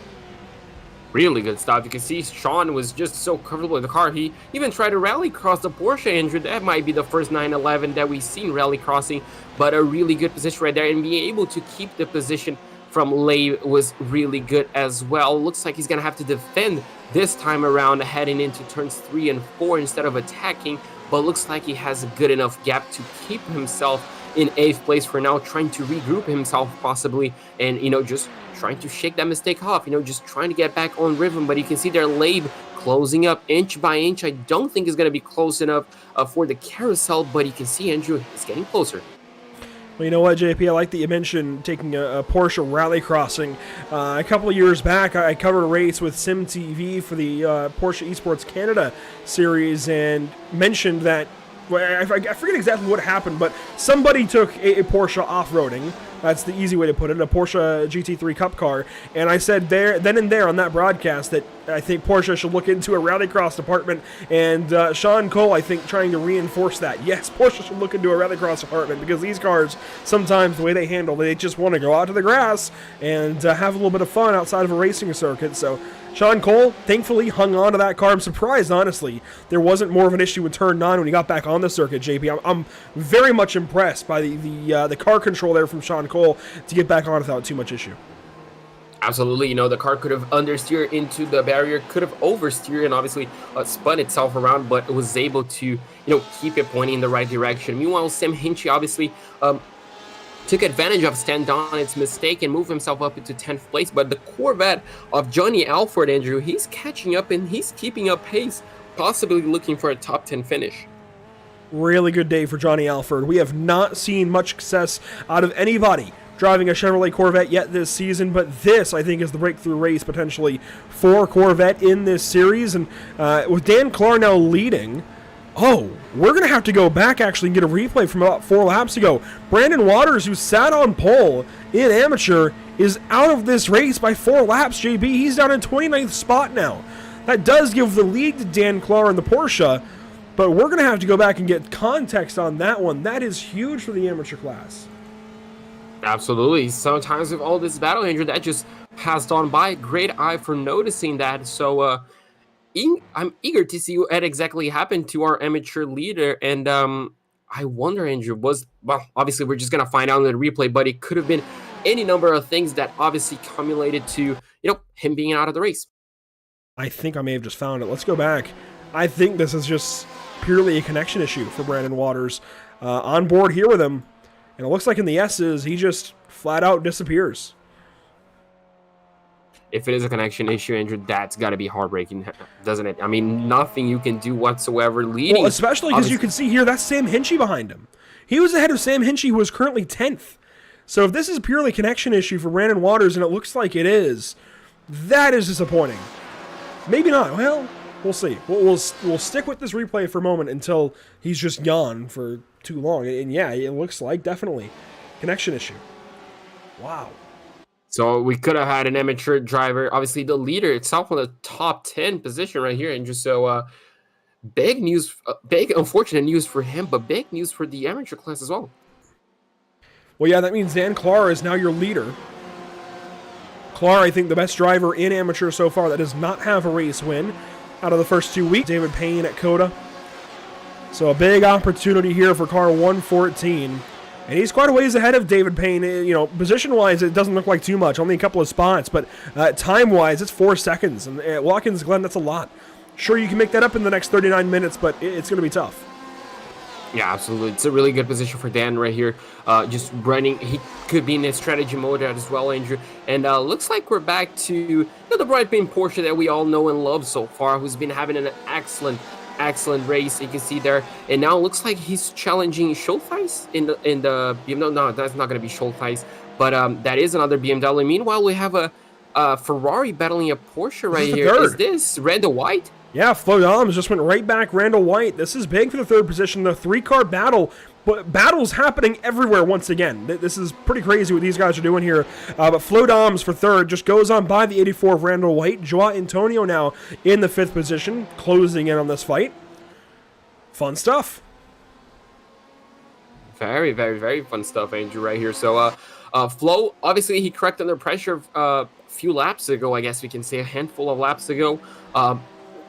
Really good stuff. You can see Sean was just so comfortable in the car. He even tried to rally cross the Porsche, Andrew. That might be the first 911 that we've seen rally crossing, but a really good position right there. And being able to keep the position from Labe was really good as well. Looks like he's going to have to defend this time around, heading into turns 3 and 4 instead of attacking, but looks like he has a good enough gap to keep himself in 8th place for now, trying to regroup himself possibly, and, you know, just trying to shake that mistake off, you know, just trying to get back on rhythm. But you can see there Labe closing up inch by inch. I don't think it's going to be close enough for the carousel, but you can see Andrew is getting closer. Well, you know what, JP, I like that you mentioned taking a Porsche rally crossing. A couple of years back, I covered a race with SimTV for the Porsche Esports Canada series and mentioned that, well, I forget exactly what happened, but somebody took a Porsche off-roading. That's the easy way to put it, a Porsche GT3 Cup car. And I said then and there on that broadcast that I think Porsche should look into a rallycross department. And Sean Cole, I think, trying to reinforce that. Yes, Porsche should look into a rallycross department because these cars, sometimes the way they handle, they just want to go out to the grass and have a little bit of fun outside of a racing circuit. So Sean Cole, thankfully, hung on to that car. I'm surprised, honestly, there wasn't more of an issue with turn 9 when he got back on the circuit, JP. I'm very much impressed by the car control there from Sean Cole to get back on without too much issue. Absolutely, you know, the car could have understeered into the barrier, could have oversteered and obviously spun itself around, but it was able to, you know, keep it pointing in the right direction. Meanwhile, Sam Hinchey obviously took advantage of Stan Donnett's mistake and moved himself up into 10th place. But the Corvette of Johnny Alford, Andrew, he's catching up and he's keeping up pace, possibly looking for a top 10 finish. Really good day for Johnny Alford. We have not seen much success out of anybody driving a Chevrolet Corvette yet this season, but this, I think, is the breakthrough race potentially for Corvette in this series. And with Dan Clark now leading, we're going to have to go back actually and get a replay from about 4 laps ago. Brandon Waters, who sat on pole in amateur, is out of this race by 4 laps, JB. He's down in 29th spot now. That does give the lead to Dan Clark and the Porsche, but we're going to have to go back and get context on that one. That is huge for the amateur class. Absolutely. Sometimes with all this battle, Andrew, that just passed on by. Great eye for noticing that. So I'm eager to see what exactly happened to our amateur leader. And I wonder, Andrew, obviously we're just going to find out in the replay, but it could have been any number of things that obviously cumulated to, him being out of the race. I think I may have just found it. Let's go back. I think this is just purely a connection issue for Brandon Waters. On board here with him. And it looks like in the S's, he just flat out disappears. If it is a connection issue, Andrew, that's got to be heartbreaking, doesn't it? I mean, nothing you can do whatsoever leading. Well, especially because you can see here, that's Sam Hinchey behind him. He was ahead of Sam Hinchey, who is currently 10th. So if this is purely a connection issue for Brandon Waters, and it looks like it is, that is disappointing. Maybe not. Well, we'll see. We'll stick with this replay for a moment until he's just gone for too long. And yeah, it looks like definitely connection issue. Wow. So we could have had an amateur driver, obviously the leader itself on the top 10 position right here. And just so big news, big unfortunate news for him, but big news for the amateur class as well. Well, yeah, that means Dan Clark is now your leader. Clark, I think, the best driver in amateur so far that does not have a race win out of the first 2 weeks. David Payne at Coda. So a big opportunity here for car 114. And he's quite a ways ahead of David Payne. You know, position-wise, it doesn't look like too much, only a couple of spots. But time-wise, it's 4 seconds. And at Watkins, Glen, that's a lot. Sure, you can make that up in the next 39 minutes, but it's going to be tough. Yeah, absolutely. It's a really good position for Dan right here. Just running. He could be in his strategy mode as well, Andrew. And looks like we're back to the bright Payne Porsche that we all know and love so far, who's been having an excellent race. You can see there. And now it looks like he's challenging Schultheis in the BMW. No, that's not going to be Schultheis. But that is another BMW. Meanwhile, we have a Ferrari battling a Porsche right here. Is this Randall White? Yeah, Flo Doms just went right back. Randall White. This is big for the third position. The 3-car battle, but battles happening everywhere once again. This is pretty crazy what these guys are doing here. But Flo Doms for third just goes on by the 84 of Randall White. Joao Antonio now in the 5th position, closing in on this fight. Fun stuff. Very, very, very fun stuff, Andrew, right here. So, Flo, obviously, he corrected under pressure a few laps ago, I guess we can say a handful of laps ago.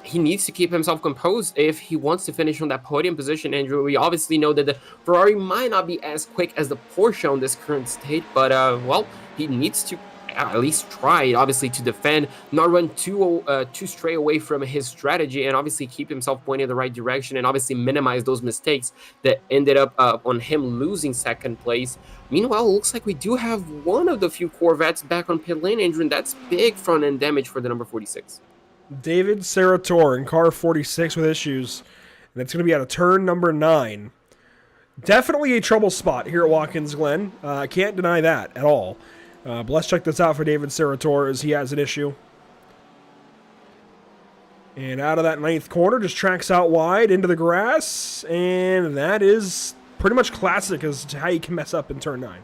He needs to keep himself composed if he wants to finish on that podium position, Andrew. We obviously know that the Ferrari might not be as quick as the Porsche on this current state, but, well, he needs to at least try, obviously, to defend, not run too stray away from his strategy, and obviously keep himself pointing in the right direction, and obviously minimize those mistakes that ended up on him losing second place. Meanwhile, it looks like we do have one of the few Corvettes back on pit lane, Andrew, and that's big front-end damage for the number 46. David Sarator in car 46 with issues, and it's going to be out of turn number 9. Definitely a trouble spot here at Watkins Glen. Can't deny that at all. But let's check this out for David Sarator as he has an issue. And out of that 9th corner, just tracks out wide into the grass, and that is pretty much classic as to how you can mess up in turn 9.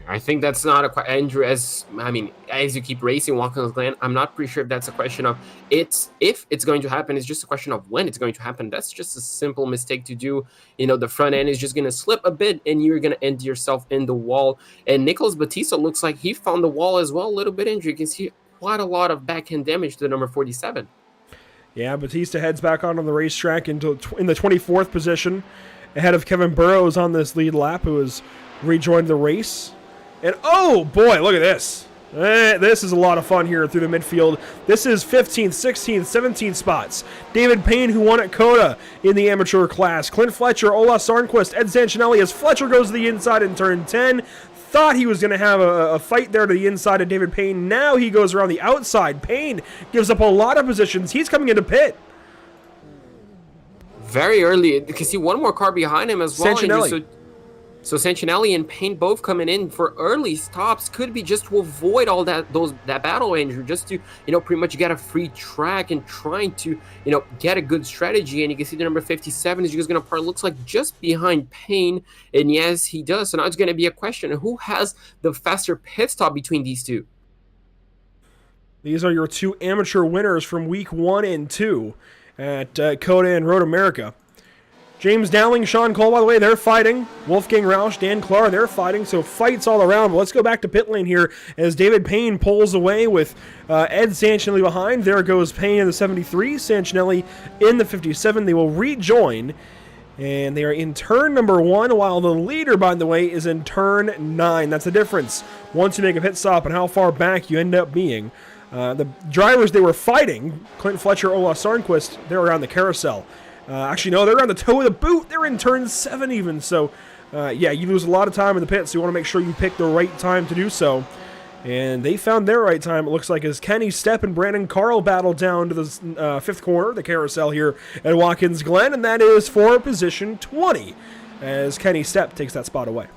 I think that's not a Andrew. As you keep racing Watkins Glen, I'm not pretty sure if that's a question of if it's going to happen. It's just a question of when it's going to happen. That's just a simple mistake to do. The front end is just going to slip a bit, and you're going to end yourself in the wall. And Nicholas Batista looks like he found the wall as well a little bit. Andrew, you can see quite a lot of backhand damage to the number 47. Yeah, Batista heads back on the racetrack in the 24th position, ahead of Kevin Burrows on this lead lap, who has rejoined the race. And oh boy, look at this. This is a lot of fun here through the midfield. This is 15th, 16th, 17th spots. David Payne, who won at Coda in the amateur class. Clint Fletcher, Ola Sarnquist, Ed Sanchinelli as Fletcher goes to the inside in turn 10. Thought he was going to have a fight there to the inside of David Payne. Now he goes around the outside. Payne gives up a lot of positions. He's coming into pit. Very early, because he one more car behind him as well. Sanchinelli. So Sanchinelli and Payne both coming in for early stops could be just to avoid all that battle, Andrew, just to pretty much get a free track and trying to get a good strategy. And you can see the number 57 is just going to park, looks like just behind Payne, and yes, he does. So now it's going to be a question of who has the faster pit stop between these two. These are your 2 amateur winners from week 1 and 2 at Coda and Road America. James Dowling, Sean Cole, by the way, they're fighting. Wolfgang Rausch, Dan Clark, they're fighting. So fights all around. But let's go back to pit lane here as David Payne pulls away with Ed Sanchinelli behind. There goes Payne in the 73, Sanchinelli in the 57. They will rejoin, and they are in turn number 1, while the leader, by the way, is in turn 9. That's the difference. Once you make a pit stop and how far back you end up being. The drivers they were fighting, Clint Fletcher, Ola Sarnquist, they're around the carousel. Actually, no, they're on the toe of the boot. They're in turn 7 even. So, yeah, you lose a lot of time in the pit, so you want to make sure you pick the right time to do so. And they found their right time, it looks like, as Kenny Stepp and Brandon Carl battle down to the 5th corner, the carousel here at Watkins Glen, and that is for position 20, as Kenny Stepp takes that spot away.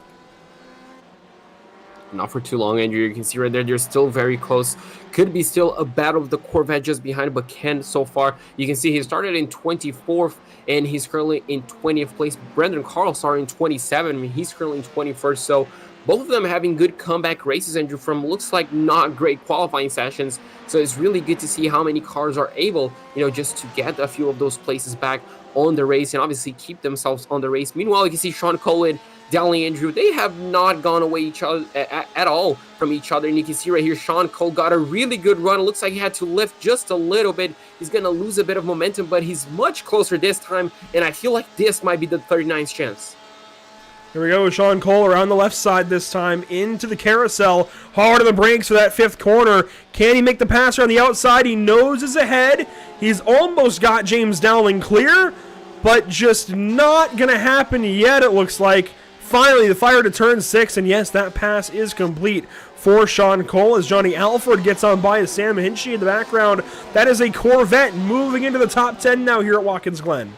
not for too long, Andrew. You can see right there, they're still very close. Could be still a battle of the Corvette just behind, but Ken so far, you can see he started in 24th, and he's currently in 20th place. Brendan Carl started in 27. I mean, he's currently in 21st, so both of them having good comeback races, Andrew, from looks like not great qualifying sessions. So it's really good to see how many cars are able, just to get a few of those places back on the race and obviously keep themselves on the race. Meanwhile, you can see Sean Cole and Dowling Andrew, they have not gone away at all from each other. And you can see right here, Sean Cole got a really good run. It looks like he had to lift just a little bit. He's going to lose a bit of momentum, but he's much closer this time. And I feel like this might be the 39th chance. Here we go, Sean Cole around the left side this time, into the carousel, hard on the brakes for that 5th corner. Can he make the pass around the outside? He noses ahead. He's almost got James Dowling clear, but just not going to happen yet, it looks like. Finally, the fire to turn 6, and yes, that pass is complete for Sean Cole as Johnny Alford gets on by as Sam Hinchy in the background. That is a Corvette moving into the top 10 now here at Watkins Glen.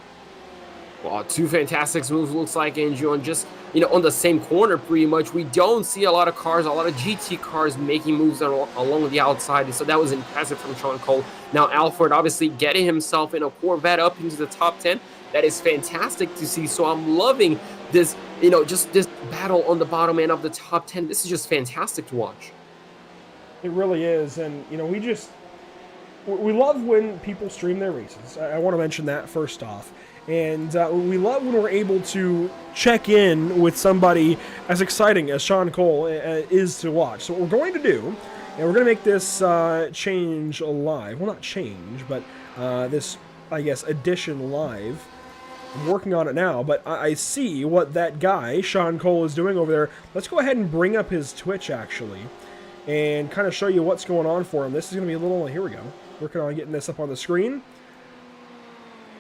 Well, 2 fantastic moves, looks like, Andrew, on just, on the same corner pretty much. We don't see a lot of cars, a lot of GT cars making moves along the outside, so that was impressive from Sean Cole. Now, Alford obviously getting himself in a Corvette up into the top 10. That is fantastic to see, so I'm loving this, just this battle on the bottom end of the top 10. This is just fantastic to watch. It really is, and, we love when people stream their races. I want to mention that first off. And we love when we're able to check in with somebody as exciting as Sean Cole is to watch. So what we're going to do, and we're going to make this change live. Well, not change, but this, I guess, addition live. I'm working on it now, but I see what that guy, Sean Cole, is doing over there. Let's go ahead and bring up his Twitch, actually, and kind of show you what's going on for him. This is going to be a little... Here we go. Working on getting this up on the screen.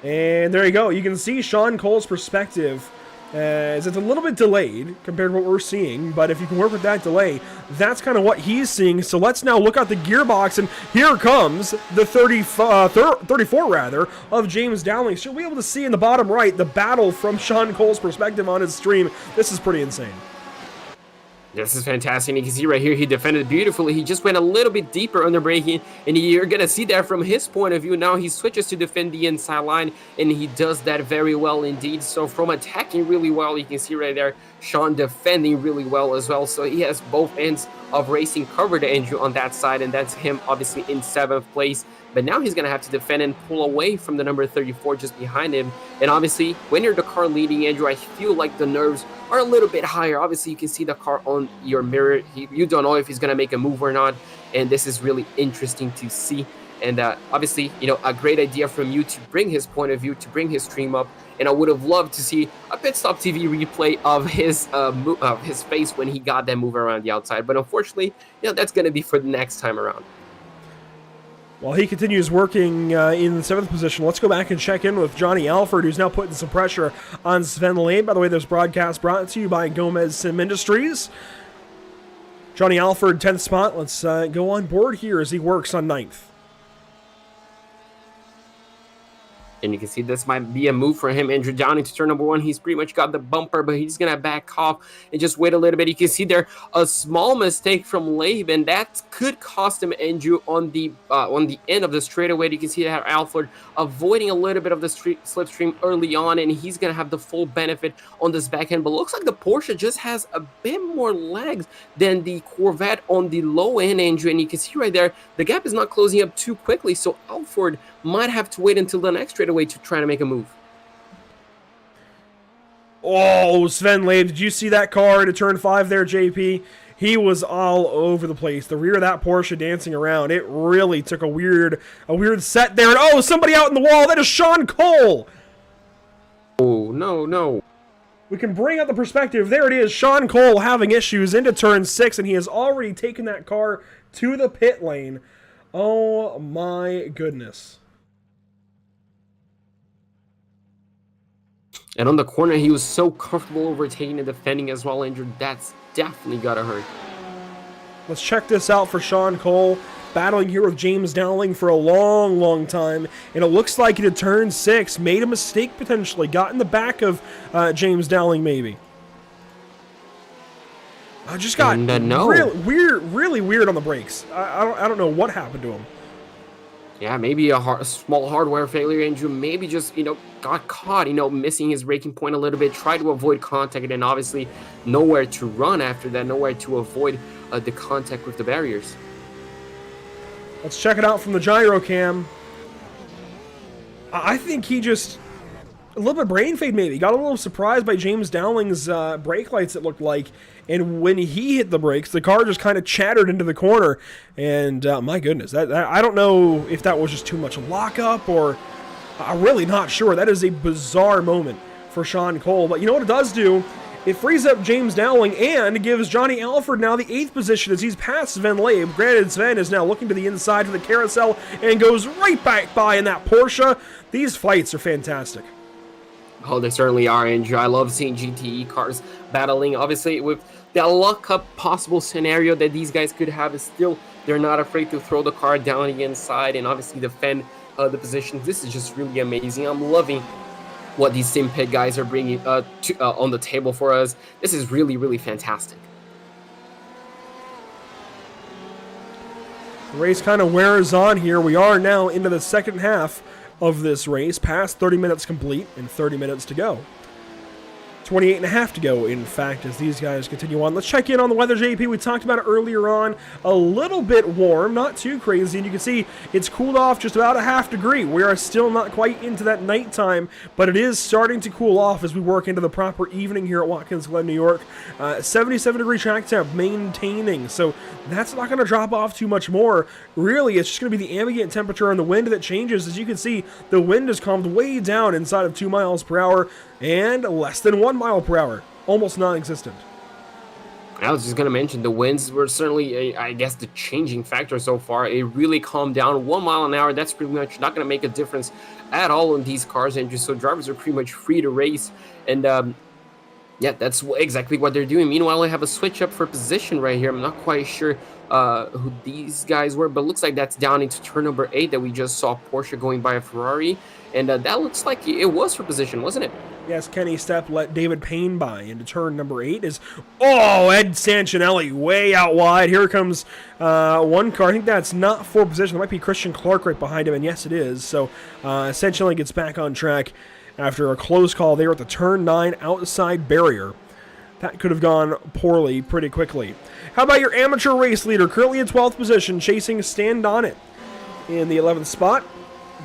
And there you go. You can see Sean Cole's perspective as it's a little bit delayed compared to what we're seeing. But if you can work with that delay, that's kind of what he's seeing. So let's now look at the gearbox. And here comes the 34 rather, of James Dowling. So you'll be able to see in the bottom right the battle from Sean Cole's perspective on his stream. This is pretty insane. This is fantastic. You can see right here, he defended beautifully. He just went a little bit deeper on the braking, and you're going to see that from his point of view. Now he switches to defend the inside line, and he does that very well indeed. So from attacking really well, you can see right there, Sean defending really well as well. So he has both ends of racing covered, Andrew, on that side, and that's him obviously in 7th place. But now he's going to have to defend and pull away from the number 34 just behind him. And obviously, when you're the car leading, Andrew, I feel like the nerves are a little bit higher. Obviously, you can see the car on your mirror. You don't know if he's going to make a move or not. And this is really interesting to see. And obviously, a great idea from you to bring his point of view, to bring his stream up. And I would have loved to see a Pit Stop TV replay of his face when he got that move around the outside. But unfortunately, that's going to be for the next time around. While he continues working in the 7th position, let's go back and check in with Johnny Alford, who's now putting some pressure on Sven Lane. By the way, this broadcast brought to you by Gomez Sim Industries. Johnny Alford, 10th spot. Let's go on board here as he works on 9th. And you can see this might be a move for him. Andrew Downing to turn number 1. He's pretty much got the bumper, but he's going to back off and just wait a little bit. You can see there a small mistake from Laban. That could cost him, Andrew, on the end of the straightaway. You can see that Alford avoiding a little bit of the slipstream early on, and he's going to have the full benefit on this back end. But looks like the Porsche just has a bit more legs than the Corvette on the low end, Andrew. And you can see right there, the gap is not closing up too quickly, so Alford might have to wait until the next straightaway to try to make a move. Oh, Sven Lane, did you see that car into turn 5 there, JP? He was all over the place. The rear of that Porsche dancing around. It really took a weird set there. And oh, somebody out in the wall. That is Sean Cole. Oh, no. We can bring out the perspective. There it is. Sean Cole having issues into turn 6, and he has already taken that car to the pit lane. Oh, my goodness. And on the corner, he was so comfortable overtaking and defending as well, Andrew. That's definitely got to hurt. Let's check this out for Sean Cole. Battling here with James Dowling for a long time. And it looks like he had turned 6. Made a mistake potentially. Got in the back of James Dowling maybe. I just got no. really weird on the brakes. I don't know what happened to him. Yeah, maybe a small hardware failure, Andrew. Maybe just, got caught, missing his braking point a little bit, tried to avoid contact, and obviously nowhere to run after that, nowhere to avoid the contact with the barriers. Let's check it out from the gyro cam. I think he just, a little bit brain fade maybe. Got a little surprised by James Dowling's brake lights, it looked like. And when he hit the brakes, the car just kind of chattered into the corner. And my goodness, I don't know if that was just too much lockup or I'm really not sure. That is a bizarre moment for Sean Cole. But you know what it does do? It frees up James Dowling and gives Johnny Alford now the 8th position as he's past Sven Labe. Granted, Sven is now looking to the inside for the carousel and goes right back by in that Porsche. These fights are fantastic. Oh, they certainly are, Andrew. I love seeing GTE cars battling. Obviously, with the luck-up possible scenario that these guys could have is still, they're not afraid to throw the car down the inside and obviously defend the positions. This is just really amazing. I'm loving what these Simpit guys are bringing on the table for us. This is really, really fantastic. The race kind of wears on here. We are now into the second half of this race, past 30 minutes complete and 30 minutes to go. 28 and a half to go, in fact, as these guys continue on. Let's check in on the weather, JP. We talked about it earlier on. A little bit warm, not too crazy, and you can see it's cooled off just about a half degree. We are still not quite into that nighttime, but it is starting to cool off as we work into the proper evening here at Watkins, Glen, New York. 77-degree track temp, maintaining, so that's not going to drop off too much more. Really, it's just going to be the ambient temperature and the wind that changes. As you can see, the wind has calmed way down inside of 2 miles per hour and less than 1 mile per hour, almost non-existent. I was just going to mention the winds were certainly, I guess, the changing factor so far. It really calmed down. 1 mile an hour, that's pretty much not going to make a difference at all in these cars, and just so drivers are pretty much free to race. And yeah, that's exactly what they're doing. Meanwhile, I have a switch up for position right here. I'm not quite sure who these guys were, but it looks like that's down into turn number 8 that we just saw Porsche going by a Ferrari. And that looks like it was for position, wasn't it? Yes, Kenny Stepp let David Payne by into turn number 8. Ed Sancinelli way out wide. Here comes one car. I think that's not for position. There might be Christian Clark right behind him, and yes, it is. So Sancinelli gets back on track after a close call there at the turn 9 outside barrier. That could have gone poorly pretty quickly. How about your amateur race leader, currently in 12th position, chasing Stand On It in the 11th spot?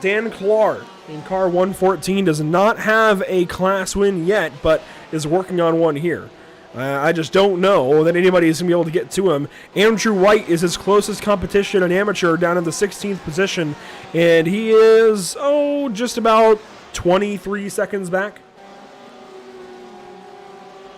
Dan Clark in car 114 does not have a class win yet, but is working on one here. I just don't know that anybody is going to be able to get to him. Andrew White is his closest competition, an amateur, down in the 16th position, and he is, just about 23 seconds back.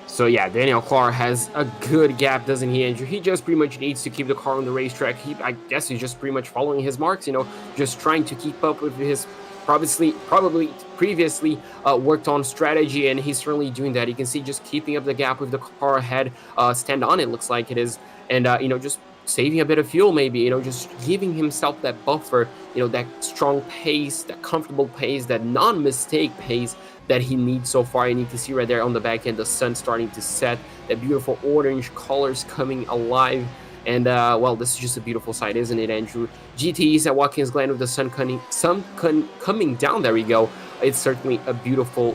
So yeah, Daniel Clark has a good gap, doesn't he, Andrew? He just pretty much needs to keep the car on the racetrack. I guess he's just pretty much following his marks, just trying to keep up with his probably previously worked on strategy, and he's certainly doing that. You can see just keeping up the gap with the car ahead. Stand On It looks like it is, and just saving a bit of fuel maybe, just giving himself that buffer, that strong pace, that comfortable pace, that non-mistake pace that he needs so far. You need to see right there on the back end, the sun starting to set, that beautiful orange colors coming alive. And, well, this is just a beautiful sight, isn't it, Andrew? GTEs at Watkins Glen with the sun coming down. There we go. It's certainly a beautiful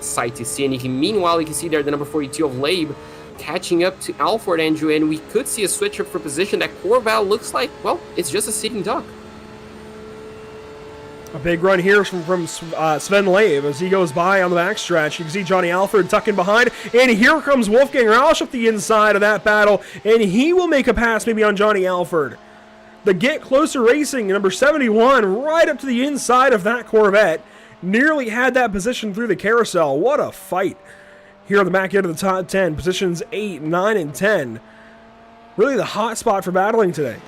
sight to see. And meanwhile, you can see there the number 42 of Labe catching up to Alford, Andrew. And we could see a switch up for position. That Corval looks like, well, it's just a sitting duck. A big run here from Sven Labe as he goes by on the backstretch. You can see Johnny Alford tucking behind, and here comes Wolfgang Rausch up the inside of that battle, and he will make a pass maybe on Johnny Alford. The Get Closer Racing, number 71, right up to the inside of that Corvette. Nearly had that position through the carousel. What a fight here on the back end of the top 10. Positions 8, 9, and 10. Really the hot spot for battling today.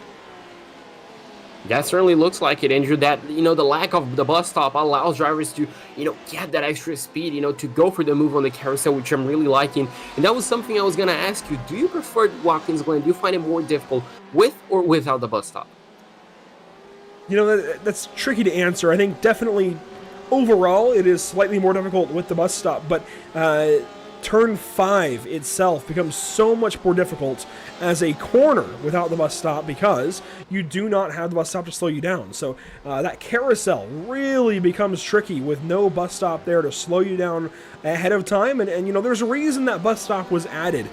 That certainly looks like it, Andrew. That, the lack of the bus stop allows drivers to, get that extra speed, to go for the move on the carousel, which I'm really liking. And that was something I was going to ask you. Do you prefer Watkins Glen? Do you find it more difficult with or without the bus stop? That's tricky to answer. I think definitely overall it is slightly more difficult with the bus stop, but Turn 5 itself becomes so much more difficult as a corner without the bus stop because you do not have the bus stop to slow you down. So that carousel really becomes tricky with no bus stop there to slow you down ahead of time. And you know, there's a reason that bus stop was added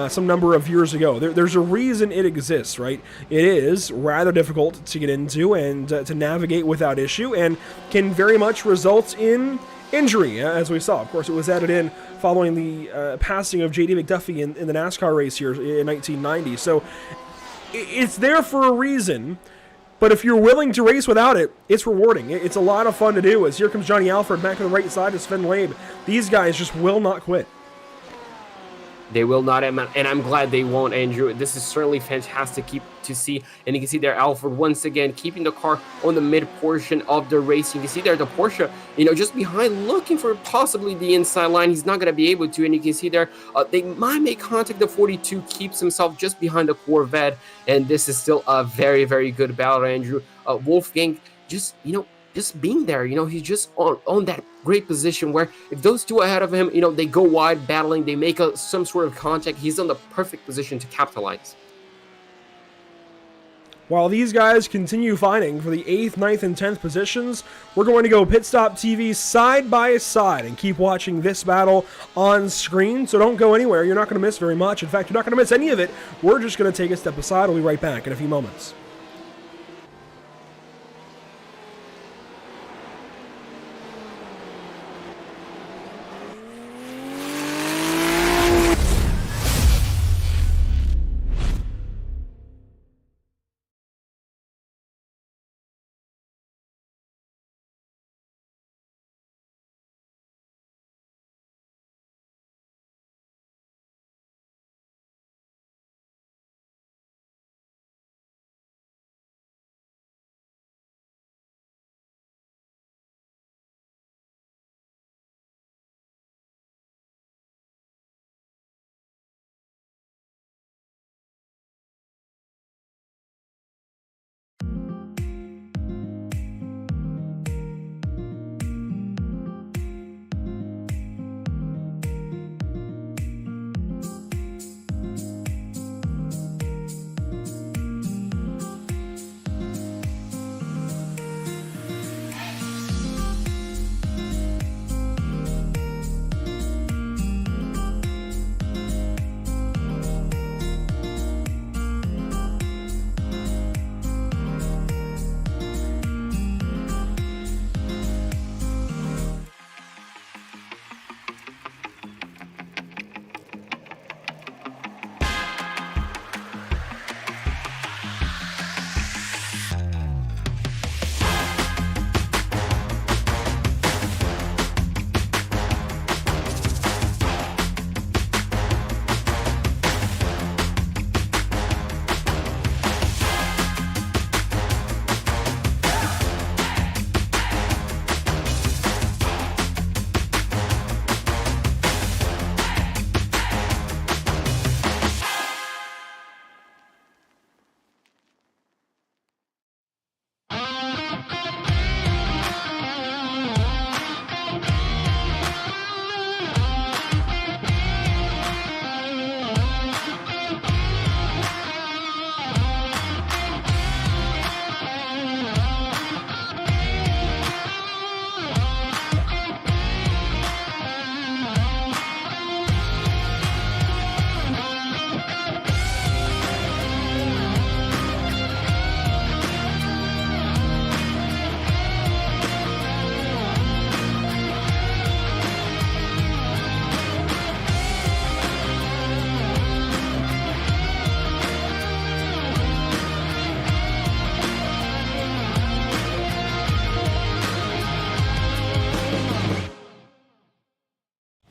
some number of years ago. There's a reason it exists, right? It is rather difficult to get into and to navigate without issue, and can very much result in injury, as we saw. Of course, it was added in following the passing of J.D. McDuffie in the NASCAR race here in 1990. So it's there for a reason, but if you're willing to race without it, it's rewarding. It's a lot of fun to do. As here comes Johnny Alford back on the right side to Sven Labe. These guys just will not quit. They will not, and I'm glad they won't, Andrew. This is certainly fantastic to see. And you can see there Alford once again keeping the car on the mid portion of the race. You can see there the Porsche, you know, just behind, looking for possibly the inside line. He's not going to be able to, and you can see there they might make contact. The 42 keeps himself just behind the Corvette, and this is still a very, very good battle, Andrew. Wolfgang just, you know, just being there, you know, he's just on that great position where if those two ahead of him, you know, they go wide battling, they make some sort of contact, he's on the perfect position to capitalize. While these guys continue fighting for the 8th, 9th, and 10th positions, we're going to go Pit Stop TV side by side and keep watching this battle on screen. So don't go anywhere. You're not going to miss very much. In fact, you're not going to miss any of it. We're just going to take a step aside. We'll be right back in a few moments.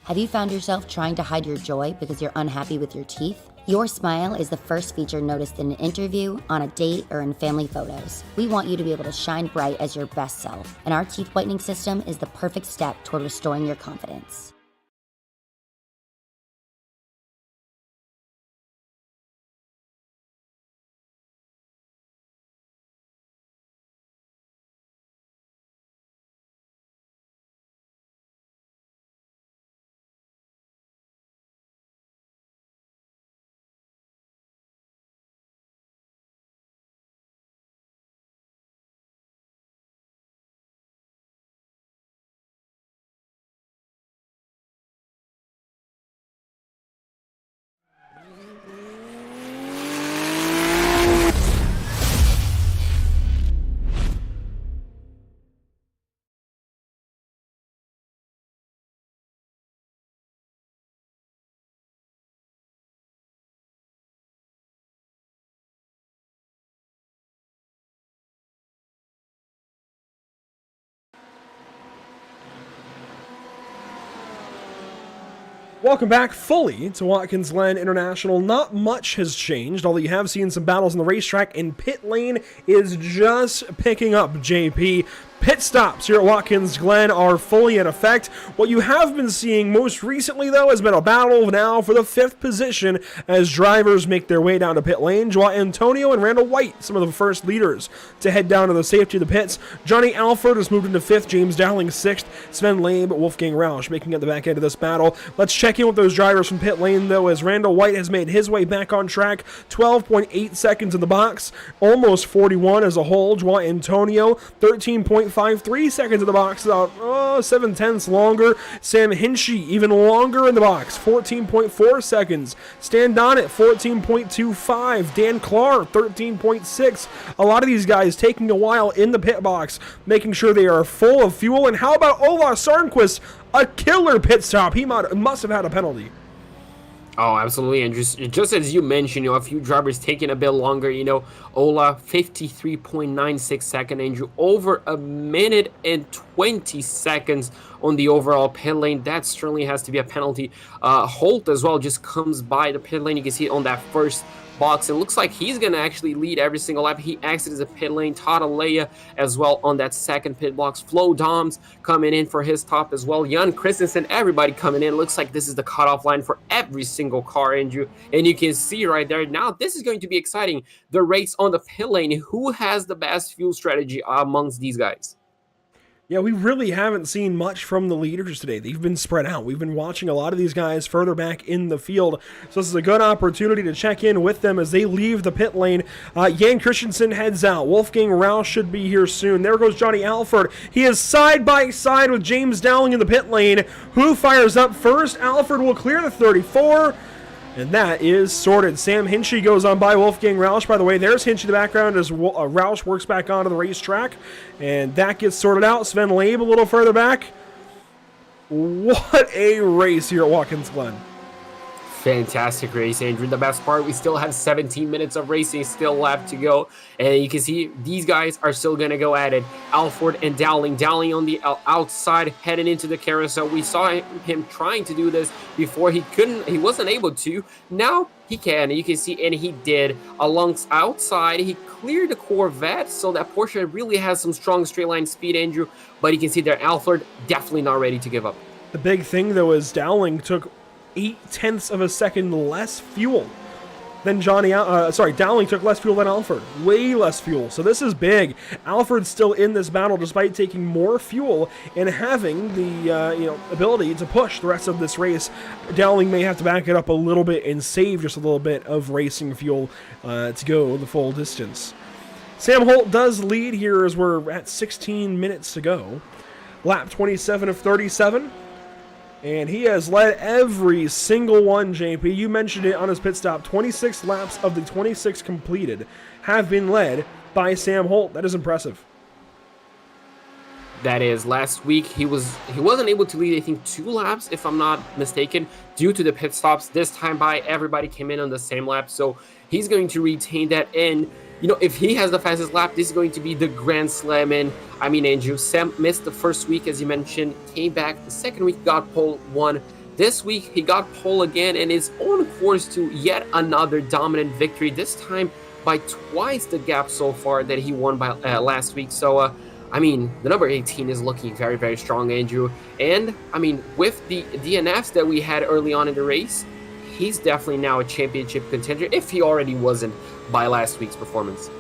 Have you found yourself trying to hide your joy because you're unhappy with your teeth? Your smile is the first feature noticed in an interview, on a date, or in family photos. We want you to be able to shine bright as your best self, and our teeth whitening system is the perfect step toward restoring your confidence. Welcome back fully to Watkins Glen International. Not much has changed, although you have seen some battles on the racetrack, and pit lane is just picking up, JP. Pit stops here at Watkins Glen are fully in effect. What you have been seeing most recently, though, has been a battle now for the 5th position as drivers make their way down to pit lane. Joao Antonio and Randall White, some of the first leaders to head down to the safety of the pits. Johnny Alford has moved into 5th, James Dowling 6th, Sven Labe, Wolfgang Rausch making up the back end of this battle. Let's check in with those drivers from pit lane, though, as Randall White has made his way back on track. 12.8 seconds in the box, almost 41 as a whole. Joao Antonio, 13.53 seconds in the box, about 7/10 longer. Sam Hinchey, even longer in the box, 14.4 seconds. Stan Donnet, 14.25. Dan Clark, 13.6. A lot of these guys taking a while in the pit box, making sure they are full of fuel. And how about Ola Sarnquist? A killer pit stop. He must have had a penalty. Oh, absolutely. And just as you mentioned, a few drivers taking a bit longer. Ola, 53.96 second. Andrew, over a minute and 20 seconds on the overall pit lane. That certainly has to be a penalty. Holt as well just comes by the pit lane. You can see it on that first box. It looks like he's going to actually lead every single lap. He exits the pit lane. Talladega as well on that second pit box. Flo Doms coming in for his top as well. Jan Christensen, everybody coming in. Looks like this is the cutoff line for every single car, Andrew. And you can see right there, now this is going to be exciting. The race on the pit lane. Who has the best fuel strategy amongst these guys? Yeah, we really haven't seen much from the leaders today. They've been spread out. We've been watching a lot of these guys further back in the field. So this is a good opportunity to check in with them as they leave the pit lane. Jan Christensen heads out. Wolfgang Rausch should be here soon. There goes Johnny Alford. He is side by side with James Dowling in the pit lane. Who fires up first? Alford will clear the 34. And that is sorted. Sam Hinchey goes on by Wolfgang Rausch. By the way, there's Hinchey in the background as Rausch works back onto the racetrack. And that gets sorted out. Sven Labe a little further back. What a race here at Watkins Glen. Fantastic race, Andrew. The best part, we still have 17 minutes of racing still left to go. And you can see these guys are still going to go at it. Alford and Dowling. Dowling on the outside heading into the carousel. We saw him trying to do this before. He wasn't able to. Now he can. You can see, and he did. Outside, he cleared the Corvette, so that Porsche really has some strong straight line speed, Andrew. But you can see there, Alford definitely not ready to give up. The big thing, though, is Dowling took 0.8 of a second less fuel than Dowling took less fuel than Alford. Way less fuel. So this is big. Alford's still in this battle despite taking more fuel and having the ability to push the rest of this race. Dowling may have to back it up a little bit and save just a little bit of racing fuel to go the full distance. Sam Holt does lead here as we're at 16 minutes to go. Lap 27 of 37. And he has led every single one, JP. You mentioned it on his pit stop. 26 laps of the 26 completed have been led by Sam Holt. That is impressive. That is, last week he wasn't able to lead, I think, 2 laps, if I'm not mistaken, due to the pit stops. This time everybody came in on the same lap, so he's going to retain that. And if he has the fastest lap, this is going to be the Grand Slam. And Andrew, Sam missed the first week, as you mentioned, came back. The second week, got pole 1. This week, he got pole again and is on course to yet another dominant victory, this time by twice the gap so far that he won by last week. So, the number 18 is looking very, very strong, Andrew. And, with the DNFs that we had early on in the race, he's definitely now a championship contender, if he already wasn't by last week's performance.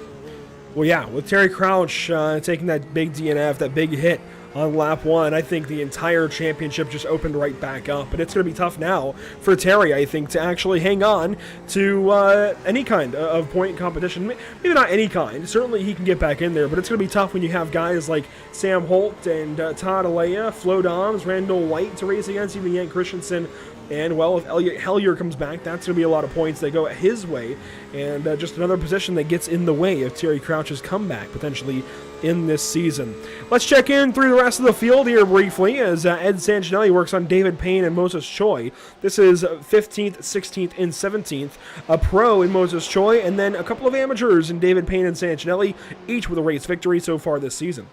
Well, yeah, with Terry Crouch taking that big DNF, that big hit on lap 1, I think the entire championship just opened right back up. But it's going to be tough now for Terry, I think, to actually hang on to any kind of point competition. Maybe not any kind. Certainly he can get back in there, but it's going to be tough when you have guys like Sam Holt and Talladega, Flo Doms, Randall White to race against, even Jan Christensen. And, well, if Elliott Hellier comes back, that's going to be a lot of points that go his way. And just another position that gets in the way of Terry Crouch's comeback, potentially, in this season. Let's check in through the rest of the field here briefly as Ed Sancinelli works on David Payne and Moses Choi. This is 15th, 16th, and 17th. A pro in Moses Choi, and then a couple of amateurs in David Payne and Sancinelli, each with a race victory so far this season.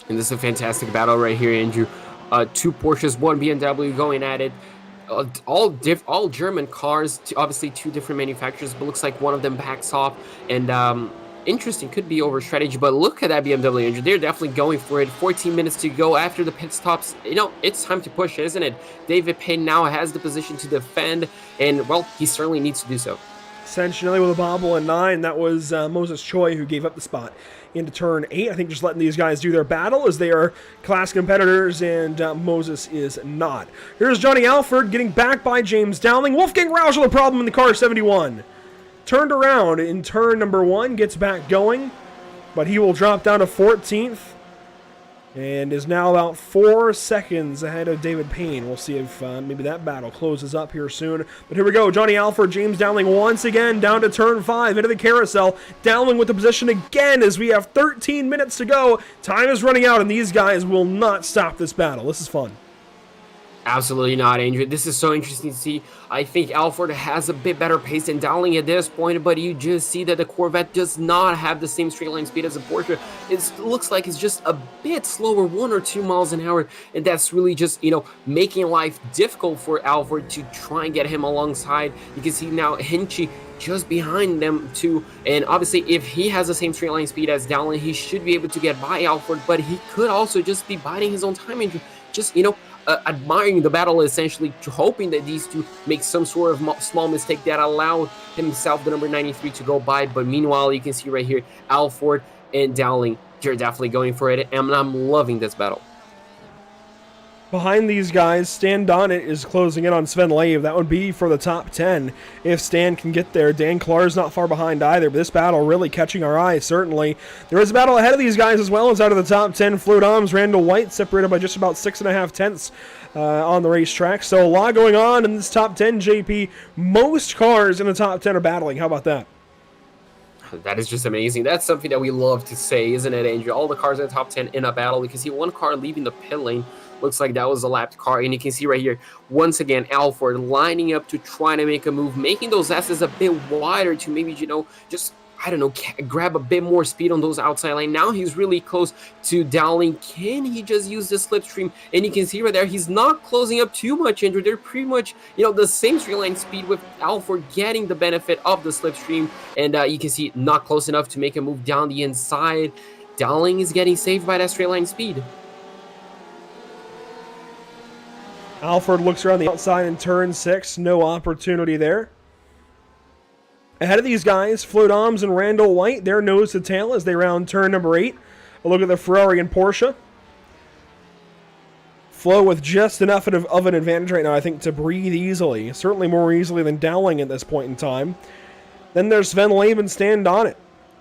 And this is a fantastic battle right here, Andrew. two Porsches, one BMW going at it. All German cars, obviously two different manufacturers, but looks like one of them backs off. And interesting, could be over strategy, but look at that BMW engine. They're definitely going for it. 14 minutes to go after the pit stops. It's time to push, isn't it? David Payne now has the position to defend, and, well, he certainly needs to do so. Essentially with a bobble in 9, that was Moses Choi who gave up the spot into turn 8. I think just letting these guys do their battle as they are class competitors, and Moses is not. Here's Johnny Alford getting back by James Dowling. Wolfgang Rauschel, a problem in the car 71. Turned around in turn number 1, gets back going, but he will drop down to 14th and is now about 4 seconds ahead of David Payne. We'll see if maybe that battle closes up here soon. But here we go. Johnny Alford, James Dowling once again down to turn 5 into the carousel. Dowling with the position again as we have 13 minutes to go. Time is running out, and these guys will not stop this battle. This is fun. Absolutely not, Andrew. This is so interesting to see. I think Alford has a bit better pace than Dowling at this point, but you just see that the Corvette does not have the same straight line speed as a Porsche. It looks like it's just a bit slower, 1 or 2 miles an hour, and that's really just, making life difficult for Alford to try and get him alongside. You can see now Hinchy just behind them too, and obviously if he has the same straight line speed as Dowling, he should be able to get by Alford, but he could also just be biding his own time and just, admiring the battle, essentially hoping that these two make some sort of small mistake that allowed himself, the number 93, to go by. But meanwhile, you can see right here, Alford and Dowling, they're definitely going for it, and I'm loving this battle. Behind these guys, Stan Donnet is closing in on Sven Lave. That would be for the top 10 if Stan can get there. Dan Clark's not far behind either, but this battle really catching our eye, certainly. There is a battle ahead of these guys as well as out of the top 10. Flo Doms, Randall White separated by just about 6.5 tenths on the racetrack. So a lot going on in this top 10, JP. Most cars in the top 10 are battling. How about that? That is just amazing. That's something that we love to say, isn't it, Andrew? All the cars in the top 10 in a battle. You can see one car leaving the pit lane. Looks like that was a lapped car, and you can see right here, once again, Alford lining up to try to make a move, making those S's a bit wider to maybe, just, grab a bit more speed on those outside lane. Now he's really close to Dowling. Can he just use the slipstream? And you can see right there, he's not closing up too much, Andrew. They're pretty much, the same straight line speed, with Alford getting the benefit of the slipstream, and you can see not close enough to make a move down the inside. Dowling is getting saved by that straight line speed. Alford looks around the outside in turn 6. No opportunity there. Ahead of these guys, Flo Doms and Randall White, they're nose to tail as they round turn number 8. A look at the Ferrari and Porsche. Flo with just enough of an advantage right now, I think, to breathe easily. Certainly more easily than Dowling at this point in time. Then there's Sven Lave and Stan Donnet.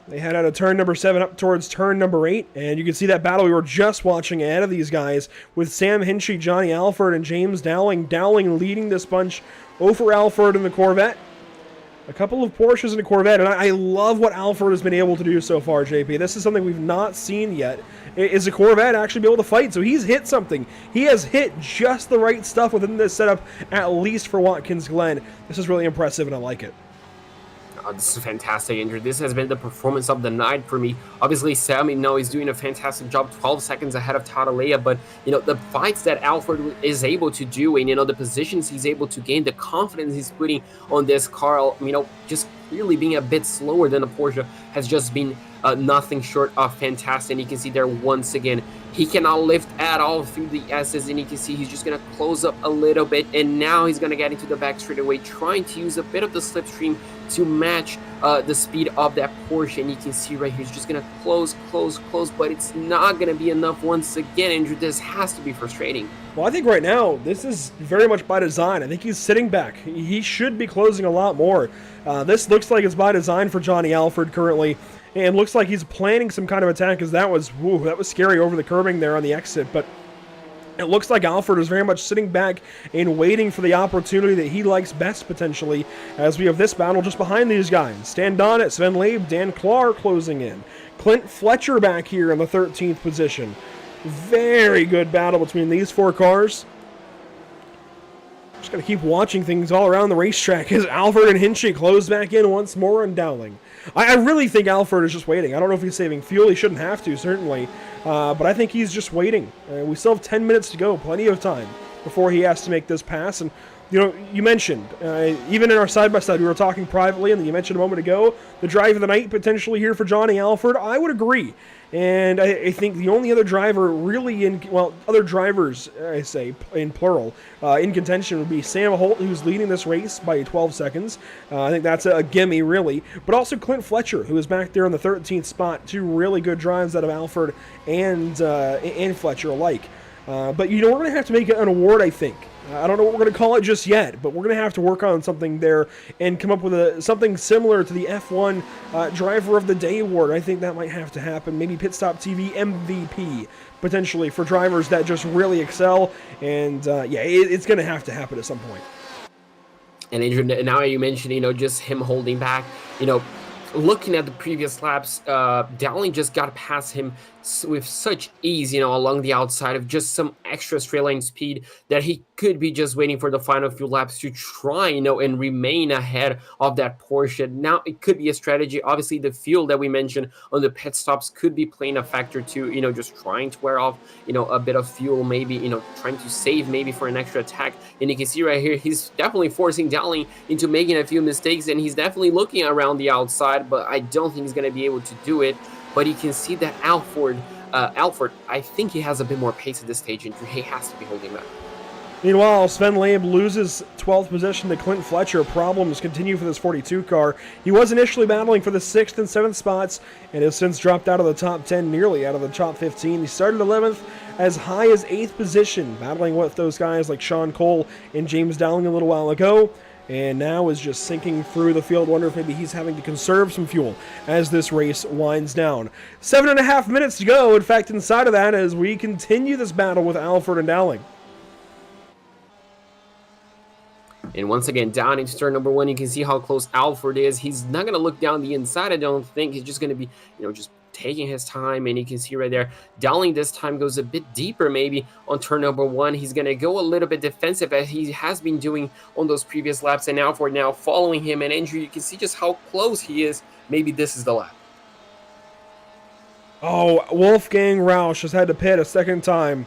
They head out of turn number 7 up towards turn number 8, and you can see that battle we were just watching ahead of these guys with Sam Hinchy, Johnny Alford, and James Dowling. Dowling leading this bunch over Alford in the Corvette. A couple of Porsches in a Corvette, and I love what Alford has been able to do so far, JP. This is something we've not seen yet, is a Corvette actually be able to fight. So he's hit something. He has hit just the right stuff within this setup, at least for Watkins Glen. This is really impressive, and I like it. This is fantastic, Andrew. This has been the performance of the night for me. Obviously, Sam, he's doing a fantastic job, 12 seconds ahead of Talladega, but, the fights that Alford is able to do and, the positions he's able to gain, the confidence he's putting on this car, just really being a bit slower than the Porsche has just been nothing short of fantastic. And you can see there once again, he cannot lift at all through the S's, and you can see he's just going to close up a little bit, and now he's going to get into the back straightaway, trying to use a bit of the slipstream to match the speed of that Porsche. And you can see right here, he's just going to close, but it's not going to be enough once again, Andrew. This has to be frustrating. Well, I think right now, this is very much by design. I think he's sitting back. He should be closing a lot more. This looks like it's by design for Johnny Alford currently, and looks like he's planning some kind of attack, because that was scary over the curbing there on the exit, but it looks like Alford is very much sitting back and waiting for the opportunity that he likes best, potentially, as we have this battle just behind these guys. Stan Donnet, Sven Lave, Dan Clark closing in. Clint Fletcher back here in the 13th position. Very good battle between these 4 cars. Just got to keep watching things all around the racetrack as Alford and Hinchey close back in once more on Dowling. I really think Alford is just waiting. I don't know if he's saving fuel. He shouldn't have to, certainly. But I think he's just waiting. We still have 10 minutes to go, plenty of time before he has to make this pass. And, you know, you mentioned, even in our side-by-side, we were talking privately, and you mentioned a moment ago, the drive of the night potentially here for Johnny Alford. I would agree. And I think the only other driver really other drivers, I say in plural, in contention would be Sam Holt, who's leading this race by 12 seconds. I think that's a gimme, really. But also Clint Fletcher, who is back there in the 13th spot. Two really good drives out of Alford and Fletcher alike. But, you know, we're going to have to make it an award, I think. I don't know what we're going to call it just yet, but we're going to have to work on something there and come up with something similar to the F1 Driver of the Day award. I think that might have to happen. Maybe Pit Stop TV MVP, potentially, for drivers that just really excel. And, it's going to happen at some point. And Andrew, now you mentioned, you know, just him holding back, you know, looking at the previous laps, Dowling just got past him with such ease, you know, along the outside of just some extra straight line speed that he could be just waiting for the final few laps to try, you know, and remain ahead of that Porsche. Now, it could be a strategy. Obviously, the fuel that we mentioned on the pit stops could be playing a factor too, you know, just trying to wear off, you know, a bit of fuel, maybe, you know, trying to save maybe for an extra attack. And you can see right here, he's definitely forcing Dowling into making a few mistakes, and he's definitely looking around the outside, but I don't think he's going to be able to do it. But you can see that Alford, I think he has a bit more pace at this stage, and he has to be holding back. Meanwhile, Sven Lamb loses 12th position to Clint Fletcher. Problems continue for this 42 car. He was initially battling for the 6th and 7th spots and has since dropped out of the top 10, nearly out of the top 15. He started 11th, as high as 8th position, battling with those guys like Sean Cole and James Dowling a little while ago, and now is just sinking through the field. Wonder if maybe he's having to conserve some fuel as this race winds down. 7.5 minutes to go, in fact, inside of that, as we continue this battle with Alford and Dowling. And once again, down into turn number 1, you can see how close Alford is. He's not going to look down the inside, I don't think. He's just going to be, you know, just taking his time, and you can see right there, Dowling this time goes a bit deeper maybe on turn number 1. He's going to go a little bit defensive, as he has been doing on those previous laps, and Alford now following him. And Andrew, you can see just how close he is. Maybe this is the lap. Oh, Wolfgang Rausch has had to pit a second time.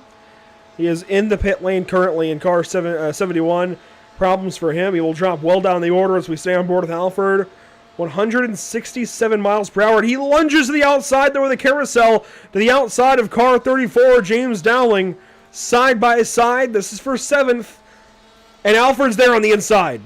He is in the pit lane currently in car 71. Problems for him. He will drop well down the order as we stay on board with Alford. 167 miles per hour. And he lunges to the outside there with a carousel to the outside of car 34, James Dowling. Side by side. This is for 7th. And Alford's there on the inside.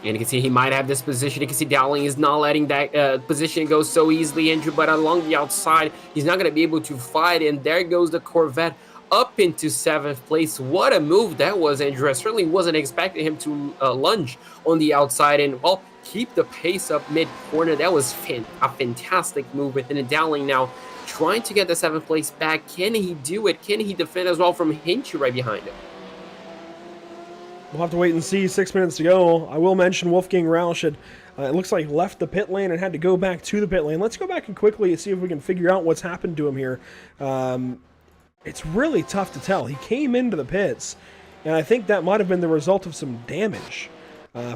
And you can see he might have this position. You can see Dowling is not letting that position go so easily, Andrew. But along the outside, he's not going to be able to fight. And there goes the Corvette up into 7th place. What a move that was, Andrew. I certainly wasn't expecting him to lunge on the outside and, well, keep the pace up mid-corner. That was a fantastic move. And Dowling now trying to get the 7th place back. Can he do it? Can he defend as well from Hinchey right behind him? We'll have to wait and see. 6 minutes to go. I will mention Wolfgang Rausch had, it looks like, left the pit lane and had to go back to the pit lane. Let's go back and quickly see if we can figure out what's happened to him here. It's really tough to tell. He came into the pits, and I think that might have been the result of some damage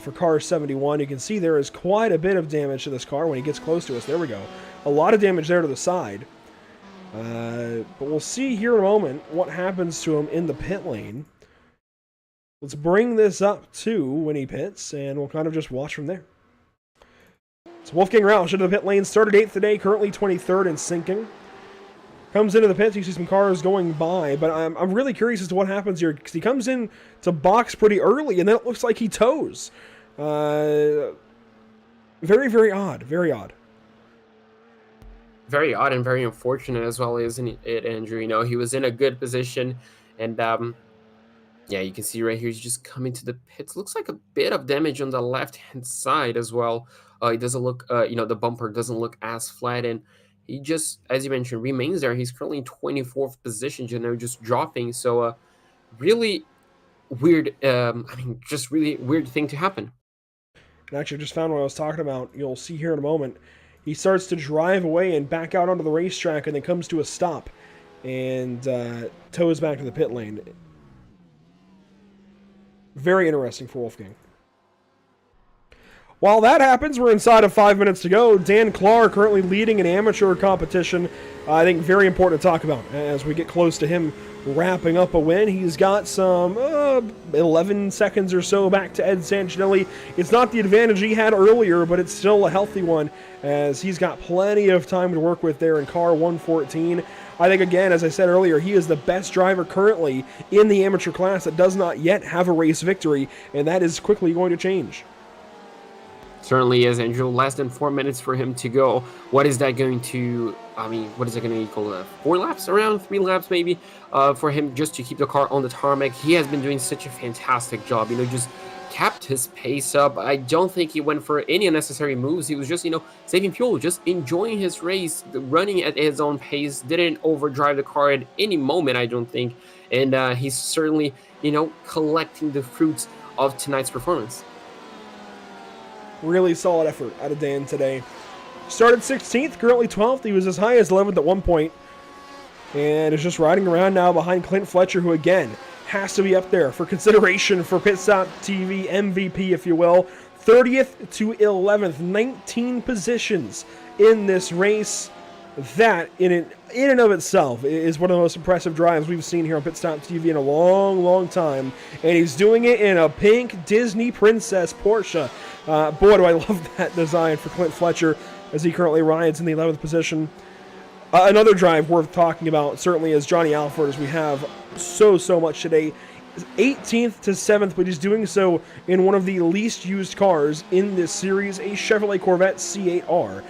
for car 71. You can see there is quite a bit of damage to this car when he gets close to us. There we go. A lot of damage there to the side. But we'll see here in a moment what happens to him in the pit lane. Let's bring this up to when he pits, and we'll kind of just watch from there. So Wolfgang Rausch into the pit lane, started 8th today, currently 23rd and sinking. Comes into the pits, you see some cars going by, but I'm really curious as to what happens here, because he comes in to box pretty early, and then it looks like he tows. Very, very odd. Very odd. Very odd and very unfortunate as well, isn't it, Andrew? You know, he was in a good position, and yeah, you can see right here, he's just coming to the pits. Looks like a bit of damage on the left-hand side as well. It doesn't look, you know, the bumper doesn't look as flat, and he just, as you mentioned, remains there. He's currently in 24th position, you know, just dropping. So, really weird, just really weird thing to happen. And actually, I just found what I was talking about. You'll see here in a moment. He starts to drive away and back out onto the racetrack, and then comes to a stop and tows back to the pit lane. Very interesting for Wolfgang. While that happens, we're inside of 5 minutes to go. Dan Clark currently leading an amateur competition. I think very important to talk about as we get close to him wrapping up a win. He's got some 11 seconds or so back to Ed Sancinelli. It's not the advantage he had earlier, but it's still a healthy one as he's got plenty of time to work with there in car 114. I think, again, as I said earlier, he is the best driver currently in the amateur class that does not yet have a race victory, and that is quickly going to change. Certainly is, Andrew. Less than 4 minutes for him to go. What is that going to, what is it going to equal? 4 laps around? 3 laps maybe? For him just to keep the car on the tarmac. He has been doing such a fantastic job, just kept his pace up. I don't think he went for any unnecessary moves. He was just, saving fuel, just enjoying his race, running at his own pace, didn't overdrive the car at any moment, I don't think. And he's certainly, collecting the fruits of tonight's performance. Really solid effort out of Dan today. Started 16th, currently 12th. He was as high as 11th at one point. And is just riding around now behind Clint Fletcher, who again has to be up there for consideration for Pit Stop TV MVP, if you will. 30th to 11th, 19 positions in this race. That, in and of itself, is one of the most impressive drives we've seen here on Pit Stop TV in a long, long time. And he's doing it in a pink Disney Princess Porsche. Boy, do I love that design for Clint Fletcher as he currently rides in the 11th position. Another drive worth talking about, certainly, is Johnny Alford, as we have so much today. 18th to 7th, but he's doing so in one of the least used cars in this series, a Chevrolet Corvette C8R.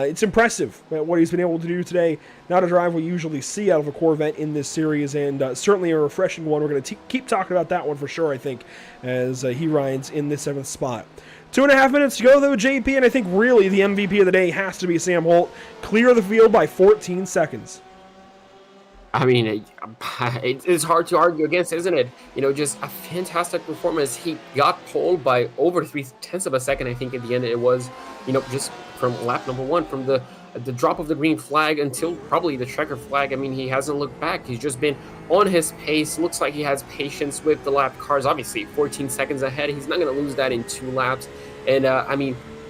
It's impressive what he's been able to do today. Not a drive we usually see out of a Corvette in this series, and certainly a refreshing one. We're going to keep talking about that one for sure, I think, as he rides in the 7th spot. 2.5 minutes to go, though, JP, and I think really the MVP of the day has to be Sam Holt. Clear the field by 14 seconds. It's hard to argue against, isn't it? Just a fantastic performance. He got pulled by over 0.3 of a second, I think, at the end it was, just from lap number 1, from the drop of the green flag until probably the checker flag. He hasn't looked back. He's just been on his pace. Looks like he has patience with the lap cars. Obviously, 14 seconds ahead. He's not going to lose that in 2 laps. And,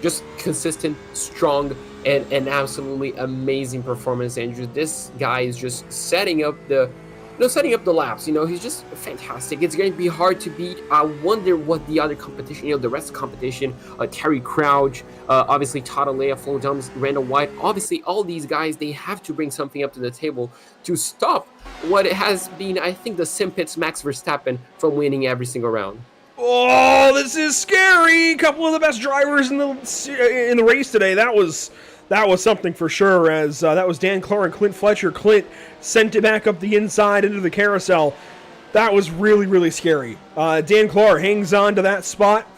just consistent, strong, and an absolutely amazing performance, Andrew. This guy is just setting up the laps. He's just fantastic. It's going to be hard to beat. I wonder what the other competition, the rest of the competition, Terry Crouch, obviously Talladega, Flo Dumps, Randall White, obviously all these guys, they have to bring something up to the table to stop what it has been, I think, the Simpit's Max Verstappen from winning every single round. Oh, this is scary. A couple of the best drivers in the race today. That was something for sure, as that was Dan Clark and Clint Fletcher. Clint sent it back up the inside into the carousel. That was really scary. Dan Clark hangs on to that spot.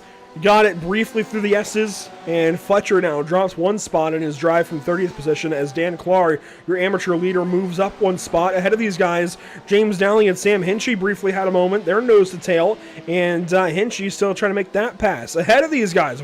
Got it briefly through the S's, and Fletcher now drops 1 spot in his drive from 30th position as Dan Clark, your amateur leader, moves up 1 spot. Ahead of these guys, James Dowling and Sam Hinchy briefly had a moment. They're nose to tail, and Hinchy still trying to make that pass. Ahead of these guys,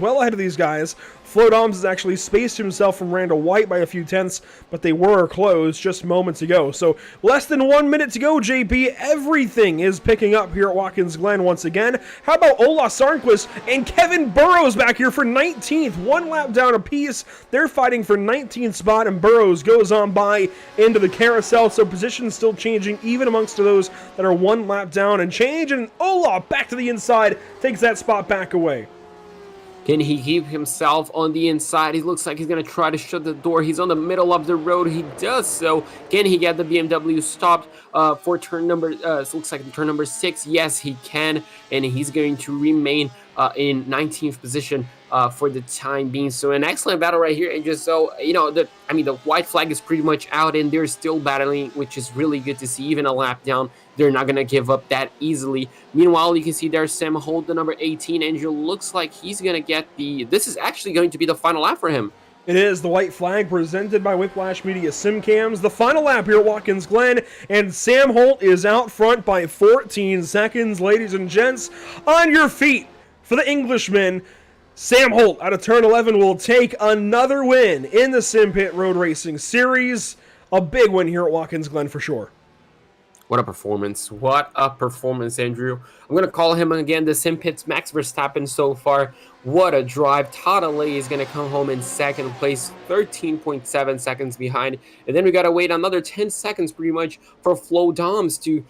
Flo Doms has actually spaced himself from Randall White by a few tenths, but they were close just moments ago. So less than 1 minute to go, JP. Everything is picking up here at Watkins Glen once again. How about Ola Sarnquist and Kevin Burrows back here for 19th? 1 lap down apiece. They're fighting for 19th spot, and Burrows goes on by into the carousel. So positions still changing even amongst those that are 1 lap down and change. And Ola back to the inside, takes that spot back away. Can he keep himself on the inside? He looks like he's going to try to shut the door. He's on the middle of the road. He does so. Can he get the BMW stopped for turn number, looks like turn number 6? Yes, he can. And he's going to remain in 19th position for the time being. So an excellent battle right here. And just so, the white flag is pretty much out and they're still battling, which is really good to see. Even a lap down, they're not going to give up that easily. Meanwhile, you can see there's Sam Holt, the number 18, and it looks like he's going to get this is actually going to be the final lap for him. It is the white flag presented by Whiplash Media Simcams. The final lap here at Watkins Glen, and Sam Holt is out front by 14 seconds. Ladies and gents, on your feet for the Englishman. Sam Holt out of turn 11 will take another win in the Simpit Road Racing Series. A big win here at Watkins Glen for sure. What a performance. What a performance, Andrew. I'm going to call him again the Simpit's Max Verstappen so far. What a drive. Talladega is going to come home in second place, 13.7 seconds behind. And then we got to wait another 10 seconds pretty much for Flo Doms to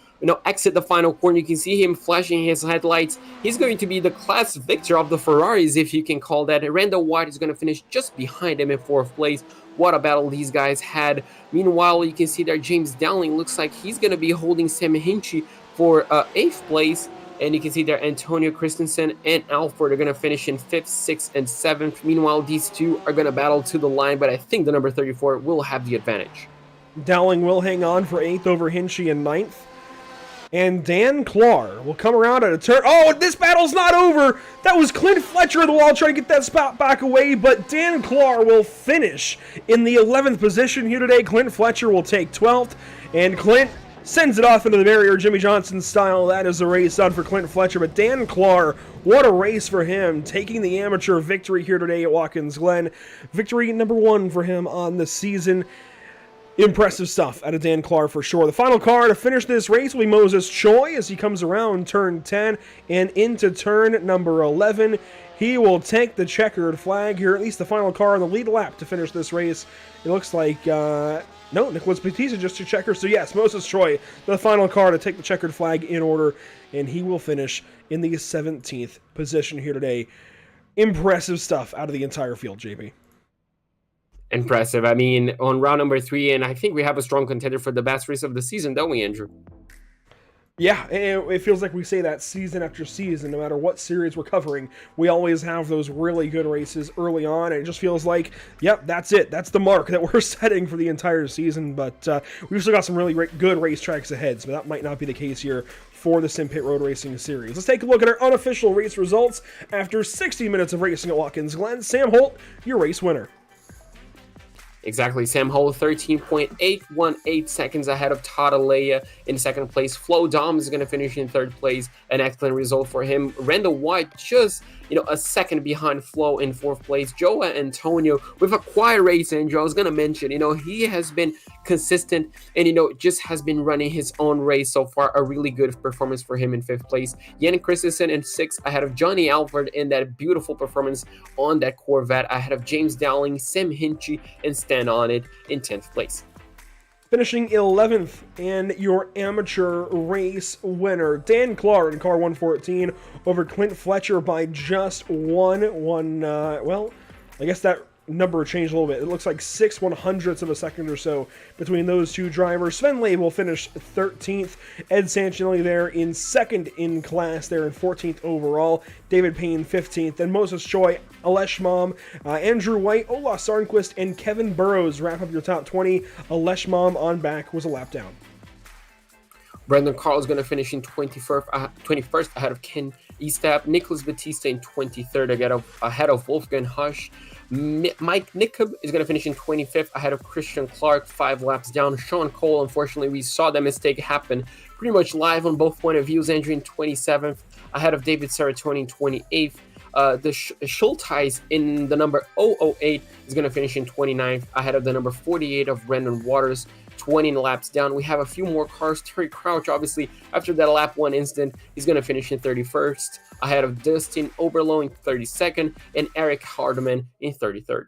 exit the final corner. You can see him flashing his headlights. He's going to be the class victor of the Ferraris, if you can call that. Randall White is going to finish just behind him in fourth place. What a battle these guys had. Meanwhile, you can see that James Dowling looks like he's going to be holding Sam Hinchey for 8th place. And you can see that Antonio Christensen and Alford are going to finish in 5th, 6th, and 7th. Meanwhile, these two are going to battle to the line, but I think the number 34 will have the advantage. Dowling will hang on for 8th over Hinchey in 9th. And Dan Clark will come around at a turn. Oh, this battle's not over. That was Clint Fletcher on the wall trying to get that spot back away, but Dan Clark will finish in the 11th position here today. Clint Fletcher will take 12th, and Clint sends it off into the barrier, Jimmy Johnson style. That is the race done for Clint Fletcher, but Dan Clark, what a race for him, taking the amateur victory here today at Watkins Glen. Victory number 1 for him on the season. Impressive stuff out of Dan Clark for sure. The final car to finish this race will be Moses Choi as he comes around turn 10 and into turn number 11. He will take the checkered flag here, at least the final car on the lead lap to finish this race. It looks like, no, Nicholas Batista just to checker. So yes, Moses Choi, the final car to take the checkered flag in order, and he will finish in the 17th position here today. Impressive stuff out of the entire field, JP. Impressive. I mean, on round number 3, and I think we have a strong contender for the best race of the season, don't we, Andrew? Yeah, it feels like we say that season after season, no matter what series we're covering, we always have those really good races early on, and it just feels like, yep, that's it. That's the mark that we're setting for the entire season, but we've still got some really good racetracks ahead, so that might not be the case here for the Simpit Road Racing Series. Let's take a look at our unofficial race results. After 60 minutes of racing at Watkins Glen, Sam Holt, your race winner. Exactly. Sam Holt, 13.818 seconds ahead of Talladega in second place. Flo Dom is going to finish in third place. An excellent result for him. Randall White just, a second behind Flo in fourth place. Joe Antonio with a quiet race, Andrew. I was going to mention, he has been consistent and, just has been running his own race so far. A really good performance for him in fifth place. Jan Christensen in sixth ahead of Johnny Alford in that beautiful performance on that Corvette ahead of James Dowling, Sam Hinchey, and Stan on it in 10th place. Finishing 11th and your amateur race winner, Dan Clark in car 114 over Clint Fletcher by just one. I guess that number changed a little bit. It looks like 6/100ths of a second or so between those two drivers. Sven Ley will finish 13th. Ed Santinelli there in second in class there in 14th overall. David Payne 15th. Then Moses Choi, Alesh Mom, Andrew White, Ola Sarnquist, and Kevin Burrows wrap up your top 20. Alesh Mom on back was a lap down. Brendan Carl is going to finish in 21st ahead of Ken Eastap. Nicholas Batista in 23rd ahead of Wolfgang Hush. Mike Nickab is going to finish in 25th ahead of Christian Clark, 5 laps down. Sean Cole, unfortunately, we saw that mistake happen pretty much live on both point of views. Andrew in 27th ahead of David Saratoni in 28th. The Schulteis in the number 008 is going to finish in 29th ahead of the number 48 of Brandon Waters, 20 laps down. We have a few more cars. Terry Crouch, obviously, after that lap 1 incident, he's going to finish in 31st ahead of Dustin Oberlo in 32nd and Eric Hardeman in 33rd.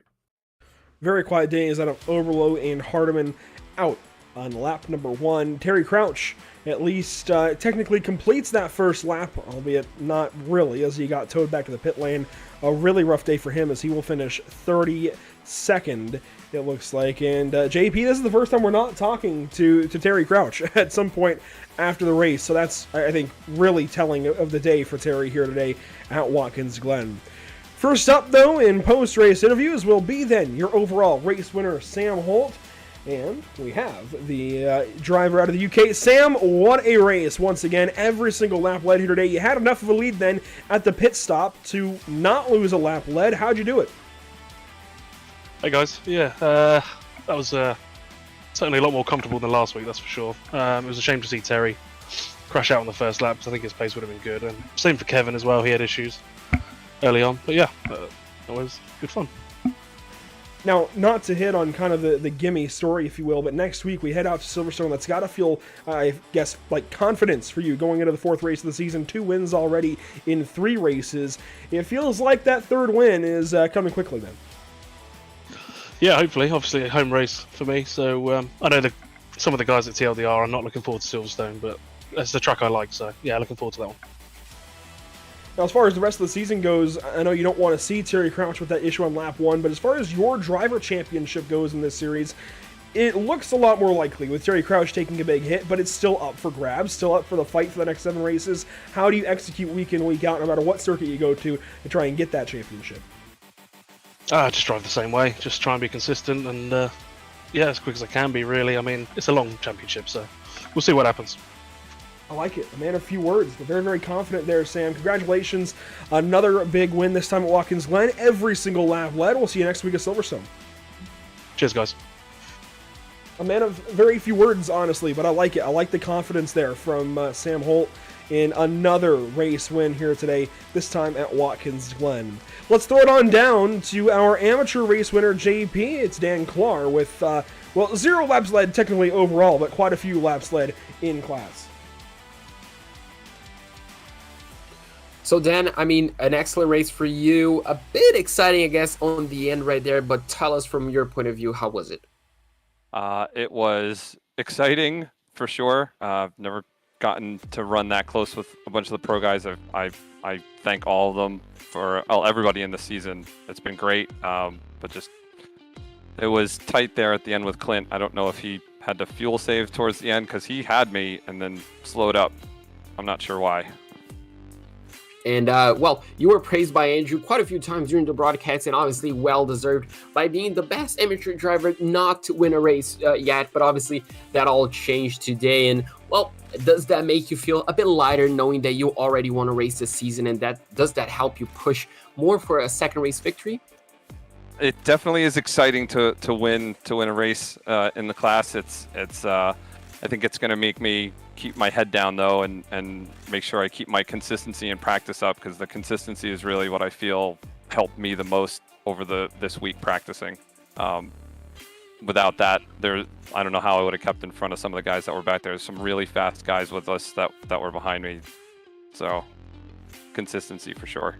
Very quiet days out of Oberlo and Hardeman out on lap number 1. Terry Crouch at least technically completes that first lap, albeit not really, as he got towed back to the pit lane. A really rough day for him as he will finish 32nd, it looks like. And JP, this is the first time we're not talking to Terry Crouch at some point after the race, so that's, I think, really telling of the day for Terry here today at Watkins Glen. First up, though, in post-race interviews will be then your overall race winner, Sam Holt. And we have the driver out of the UK. Sam, what a race once again. Every single lap led here today. You had enough of a lead then at the pit stop to not lose a lap led. How'd you do it? Hey guys, that was certainly a lot more comfortable than last week, that's for sure. It was a shame to see Terry crash out on the first lap because I think his pace would have been good. And same for Kevin as well, he had issues early on. But yeah, it was good fun. Now, not to hit on kind of the gimme story, if you will, but next week we head out to Silverstone. That's got to feel, I guess, like confidence for you going into the 4th race of the season. 2 wins already in 3 races. It feels like that 3rd win is coming quickly then. Yeah, hopefully. Obviously, a home race for me. So I know that some of the guys at TLDR are not looking forward to Silverstone, but that's the track I like. So yeah, looking forward to that one. Now, as far as the rest of the season goes, I know you don't want to see Terry Crouch with that issue on lap 1, but as far as your driver championship goes in this series, it looks a lot more likely with Terry Crouch taking a big hit, but it's still up for grabs, still up for the fight for the next 7 races. How do you execute week in, week out, no matter what circuit you go to try and get that championship? Just drive the same way. Just try and be consistent and, yeah, as quick as I can be, really. I mean, it's a long championship, so we'll see what happens. I like it. A man of few words. They're very, very confident there, Sam. Congratulations. Another big win this time at Watkins Glen. Every single lap led. We'll see you next week at Silverstone. Cheers, guys. A man of very few words, honestly, but I like it. I like the confidence there from Sam Holt in another race win here today, this time at Watkins Glen. Let's throw it on down to our amateur race winner, JP. It's Dan Clark with, 0 laps led technically overall, but quite a few laps led in class. So Dan, I mean, an excellent race for you. A bit exciting, I guess, on the end right there, but tell us from your point of view, how was it? It was exciting for sure. I've never gotten to run that close with a bunch of the pro guys. I thank all of them for everybody in the season. It's been great, but just it was tight there at the end with Clint. I don't know if he had to fuel save towards the end because he had me and then slowed up. I'm not sure why. And, you were praised by Andrew quite a few times during the broadcast, and obviously well-deserved by being the best amateur driver not to win a race yet, but obviously that all changed today. And, does that make you feel a bit lighter knowing that you already won a race this season, and does that help you push more for a second race victory? It definitely is exciting to win a race in the class. It's I think it's going to make me keep my head down though, and make sure I keep my consistency and practice up, because the consistency is really what I feel helped me the most over this week practicing. Without that, I don't know how I would have kept in front of some of the guys that were back there. There's some really fast guys with us that were behind me. So consistency for sure.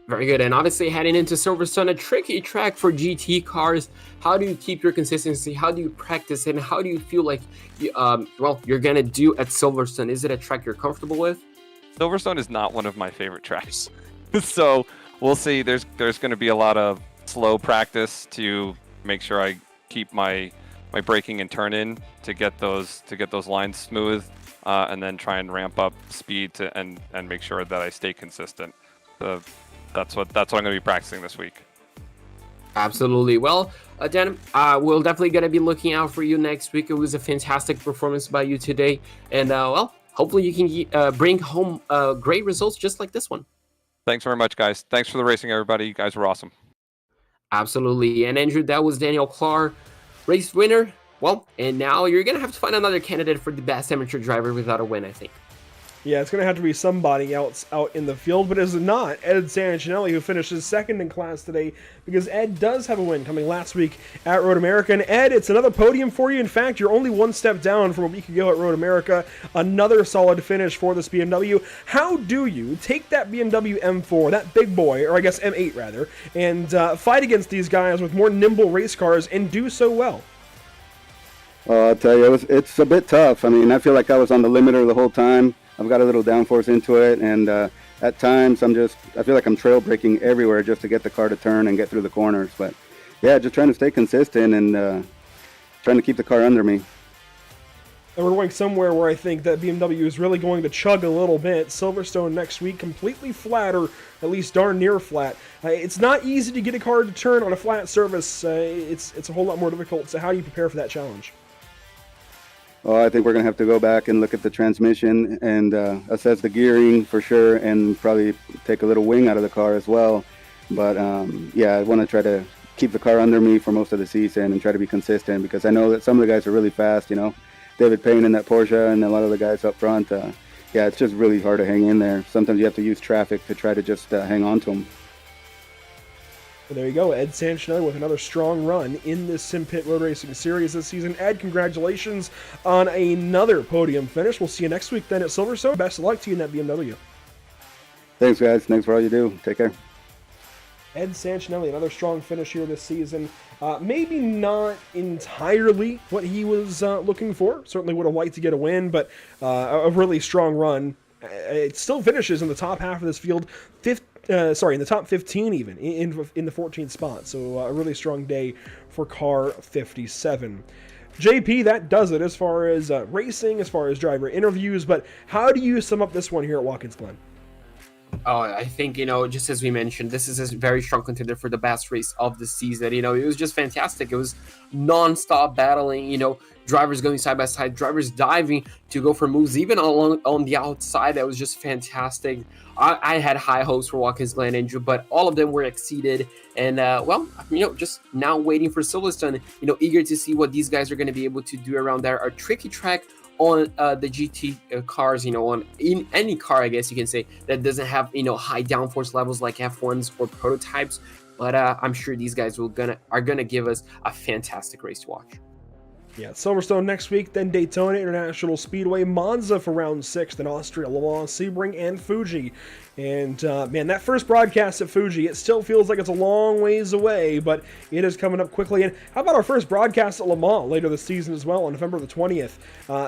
Very good. And obviously heading into Silverstone, a tricky track for GT cars. How do you keep your consistency? How do you practice? And how do you feel like you're going to do at Silverstone? Is it a track you're comfortable with? Silverstone is not one of my favorite tracks. So we'll see. There's going to be a lot of slow practice to make sure I keep my braking and turn in to get those lines smooth, and then try and ramp up speed and make sure that I stay consistent. That's what I'm going to be practicing this week. Absolutely. Well, Dan, we're definitely going to be looking out for you next week. It was a fantastic performance by you today. And, hopefully you can bring home great results just like this one. Thanks very much, guys. Thanks for the racing, everybody. You guys were awesome. Absolutely. And, Andrew, that was Daniel Clark, race winner. Well, and now you're going to have to find another candidate for the best amateur driver without a win, I think. Yeah, it's going to have to be somebody else out in the field, but it's not Ed Sancinelli, who finishes second in class today, because Ed does have a win coming last week at Road America. And Ed, it's another podium for you. In fact, you're only one step down from a week ago at Road America. Another solid finish for this BMW. How do you take that BMW M4, that big boy, or I guess M8 rather, and fight against these guys with more nimble race cars and do so well? I'll tell you, it's a bit tough. I mean, I feel like I was on the limiter the whole time. I've got a little downforce into it, and at times I feel like I'm trail braking everywhere just to get the car to turn and get through the corners. But yeah, just trying to stay consistent and trying to keep the car under me. And we're going somewhere where I think that BMW is really going to chug a little bit. Silverstone next week, completely flat, or at least darn near flat. It's not easy to get a car to turn on a flat surface. It's a whole lot more difficult. So how do you prepare for that challenge? Well, I think we're going to have to go back and look at the transmission and assess the gearing for sure, and probably take a little wing out of the car as well. But yeah, I want to try to keep the car under me for most of the season and try to be consistent, because I know that some of the guys are really fast, David Payne in that Porsche and a lot of the guys up front. Yeah, it's just really hard to hang in there. Sometimes you have to use traffic to try to just hang on to them. Well, there you go, Ed Sanchez with another strong run in this Simpit Road Racing Series this season. Ed, congratulations on another podium finish. We'll see you next week then at Silverstone. Best of luck to you in that BMW. Thanks, guys. Thanks for all you do. Take care. Ed Sanchez, another strong finish here this season. Maybe not entirely what he was looking for. Certainly would have liked to get a win, but a really strong run. It still finishes in the top half of this field, in the top 15 even, in the 14th spot. So a really strong day for car 57. JP, that does it as far as racing, as far as driver interviews, but how do you sum up this one here at Watkins Glen? Oh, I think, just as we mentioned, this is a very strong contender for the best race of the season. It was just fantastic. It was non-stop battling, drivers going side by side, drivers diving to go for moves, even on the outside. That was just fantastic. I had high hopes for Watkins Glen, Andrew, but all of them were exceeded. And, just now waiting for Silverstone, eager to see what these guys are going to be able to do around there. A tricky track on the GT cars, in any car, I guess you can say, that doesn't have, high downforce levels like F1s or prototypes. But I'm sure these guys are gonna give us a fantastic race to watch. Yeah, Silverstone next week, then Daytona International Speedway, Monza for round 6, then Austria, Le Mans, Sebring, and Fuji. And, man, that first broadcast at Fuji, it still feels like it's a long ways away, but it is coming up quickly. And how about our first broadcast at Le Mans later this season as well, on November the 20th?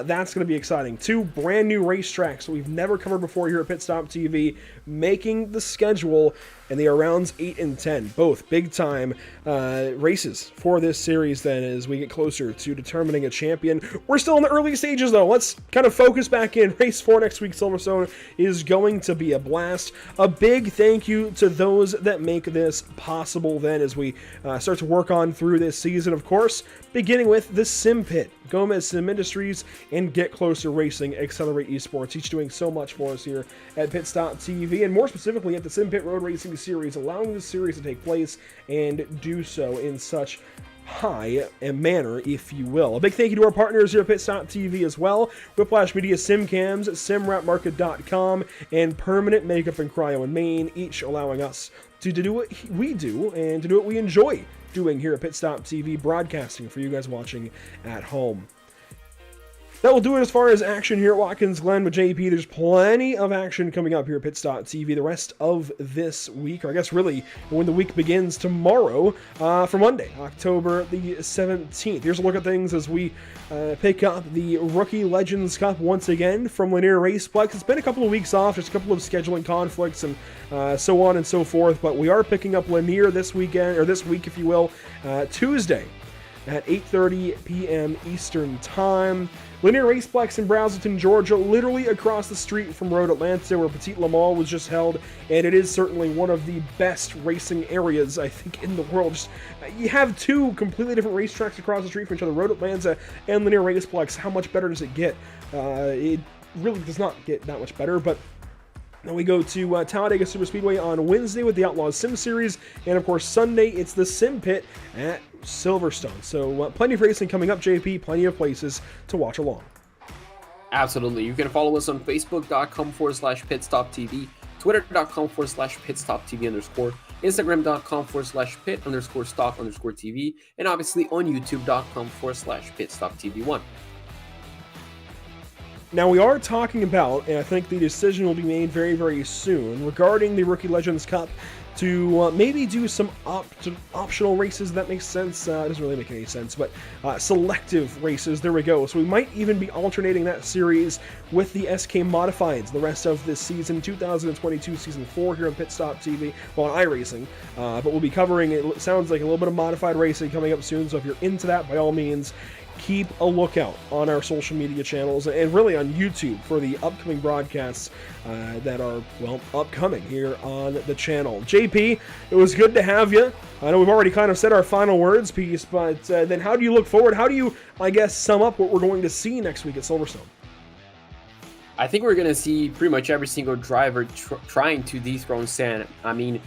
That's going to be exciting. 2 brand new racetracks that we've never covered before here at Pit Stop TV, making the schedule, and they are rounds 8 and 10, both big-time races for this series then as we get closer to determining a champion. We're still in the early stages, though. Let's kind of focus back in. Race 4 next week, Silverstone, is going to be a blast. A big thank you to those that make this possible then as we start to work on through this season, of course, beginning with the Simpit, Gomez Sim Industries, and Get Closer Racing, Accelerate Esports, each doing so much for us here at Pit Stop TV, and more specifically at the Simpit Road Racing Series, allowing this series to take place and do so in such high manner, if you will. A big thank you to our partners here at Pit Stop TV as well, Whiplash Media, SimCams, SimWrapMarket.com, and Permanent Makeup and Cryo in Maine, each allowing us to do what we do and to do what we enjoy doing here at Pit Stop TV, broadcasting for you guys watching at home. That will do it as far as action here at Watkins Glen with JP. There's plenty of action coming up here at Pit Stop TV the rest of this week, or I guess really when the week begins tomorrow for Monday, October the 17th. Here's a look at things as we pick up the Rookie Legends Cup once again from Lanier Raceplex. It's been a couple of weeks off, just a couple of scheduling conflicts and so on and so forth, but we are picking up Lanier this weekend, or this week if you will, Tuesday at 8:30 p.m. Eastern Time. Lanier Raceplex in Brazelton, Georgia, literally across the street from Road Atlanta, where Petit Le Mans was just held, and it is certainly one of the best racing areas, I think, in the world. Just, you have 2 completely different racetracks across the street from each other, Road Atlanta and Lanier Raceplex. How much better does it get? It really does not get that much better, but then we go to Talladega Super Speedway on Wednesday with the Outlaws Sim Series, and of course Sunday it's the Simpit at Silverstone. So plenty of racing coming up, JP, plenty of places to watch along. Absolutely. You can follow us on Facebook.com/PitStopTV, Twitter.com/PitStopTV_, Instagram.com/Pit_Stop_TV, and obviously on YouTube.com/PitStopTV1. Now, we are talking about, and I think the decision will be made very, very soon, regarding the Rookie Legends Cup to maybe do some optional races. That makes sense. It doesn't really make any sense, but selective races. There we go. So we might even be alternating that series with the SK Modifieds the rest of this season, 2022 Season 4 here on Pit Stop TV, well, on iRacing. But we'll be covering, it sounds like, a little bit of modified racing coming up soon, so if you're into that, by all means, keep a lookout on our social media channels and really on YouTube for the upcoming broadcasts that are, well, upcoming here on the channel. JP, it was good to have you. I know we've already kind of said our final words piece, but then how do you look forward? How do you, I guess, sum up what we're going to see next week at Silverstone? I think we're going to see pretty much every single driver trying to dethrone San. I mean,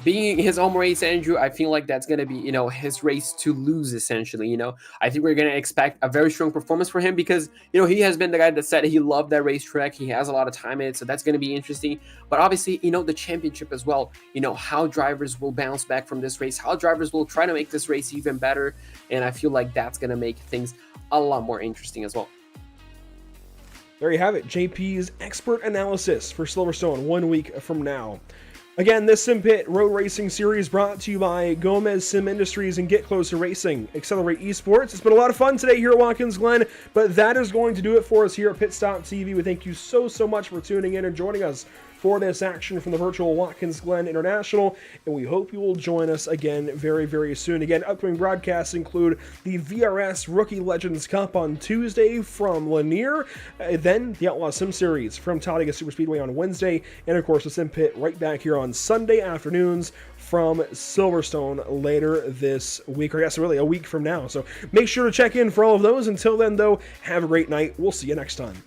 being his home race, Andrew, I feel like that's going to be, his race to lose, essentially. I think we're going to expect a very strong performance for him because, he has been the guy that said he loved that racetrack. He has a lot of time in it, so that's going to be interesting. But obviously, the championship as well, how drivers will bounce back from this race, how drivers will try to make this race even better. And I feel like that's going to make things a lot more interesting as well. There you have it, JP's expert analysis for Silverstone 1 week from now. Again, this Simpit Road Racing Series brought to you by Gomez Sim Industries and Get Closer Racing. Accelerate Esports. It's been a lot of fun today here at Watkins Glen, but that is going to do it for us here at Pit Stop TV. We thank you so much for tuning in and joining us for this action from the virtual Watkins Glen International, and we hope you will join us again very soon. Again, upcoming broadcasts include the VRS Rookie Legends Cup on Tuesday from Lanier, then the Outlaw Sim Series from Talladega Superspeedway on Wednesday, and of course the Simpit right back here on Sunday afternoons from Silverstone later this week, or I guess really a week from now. So make sure to check in for all of those. Until then, though, have a great night. We'll see you next time.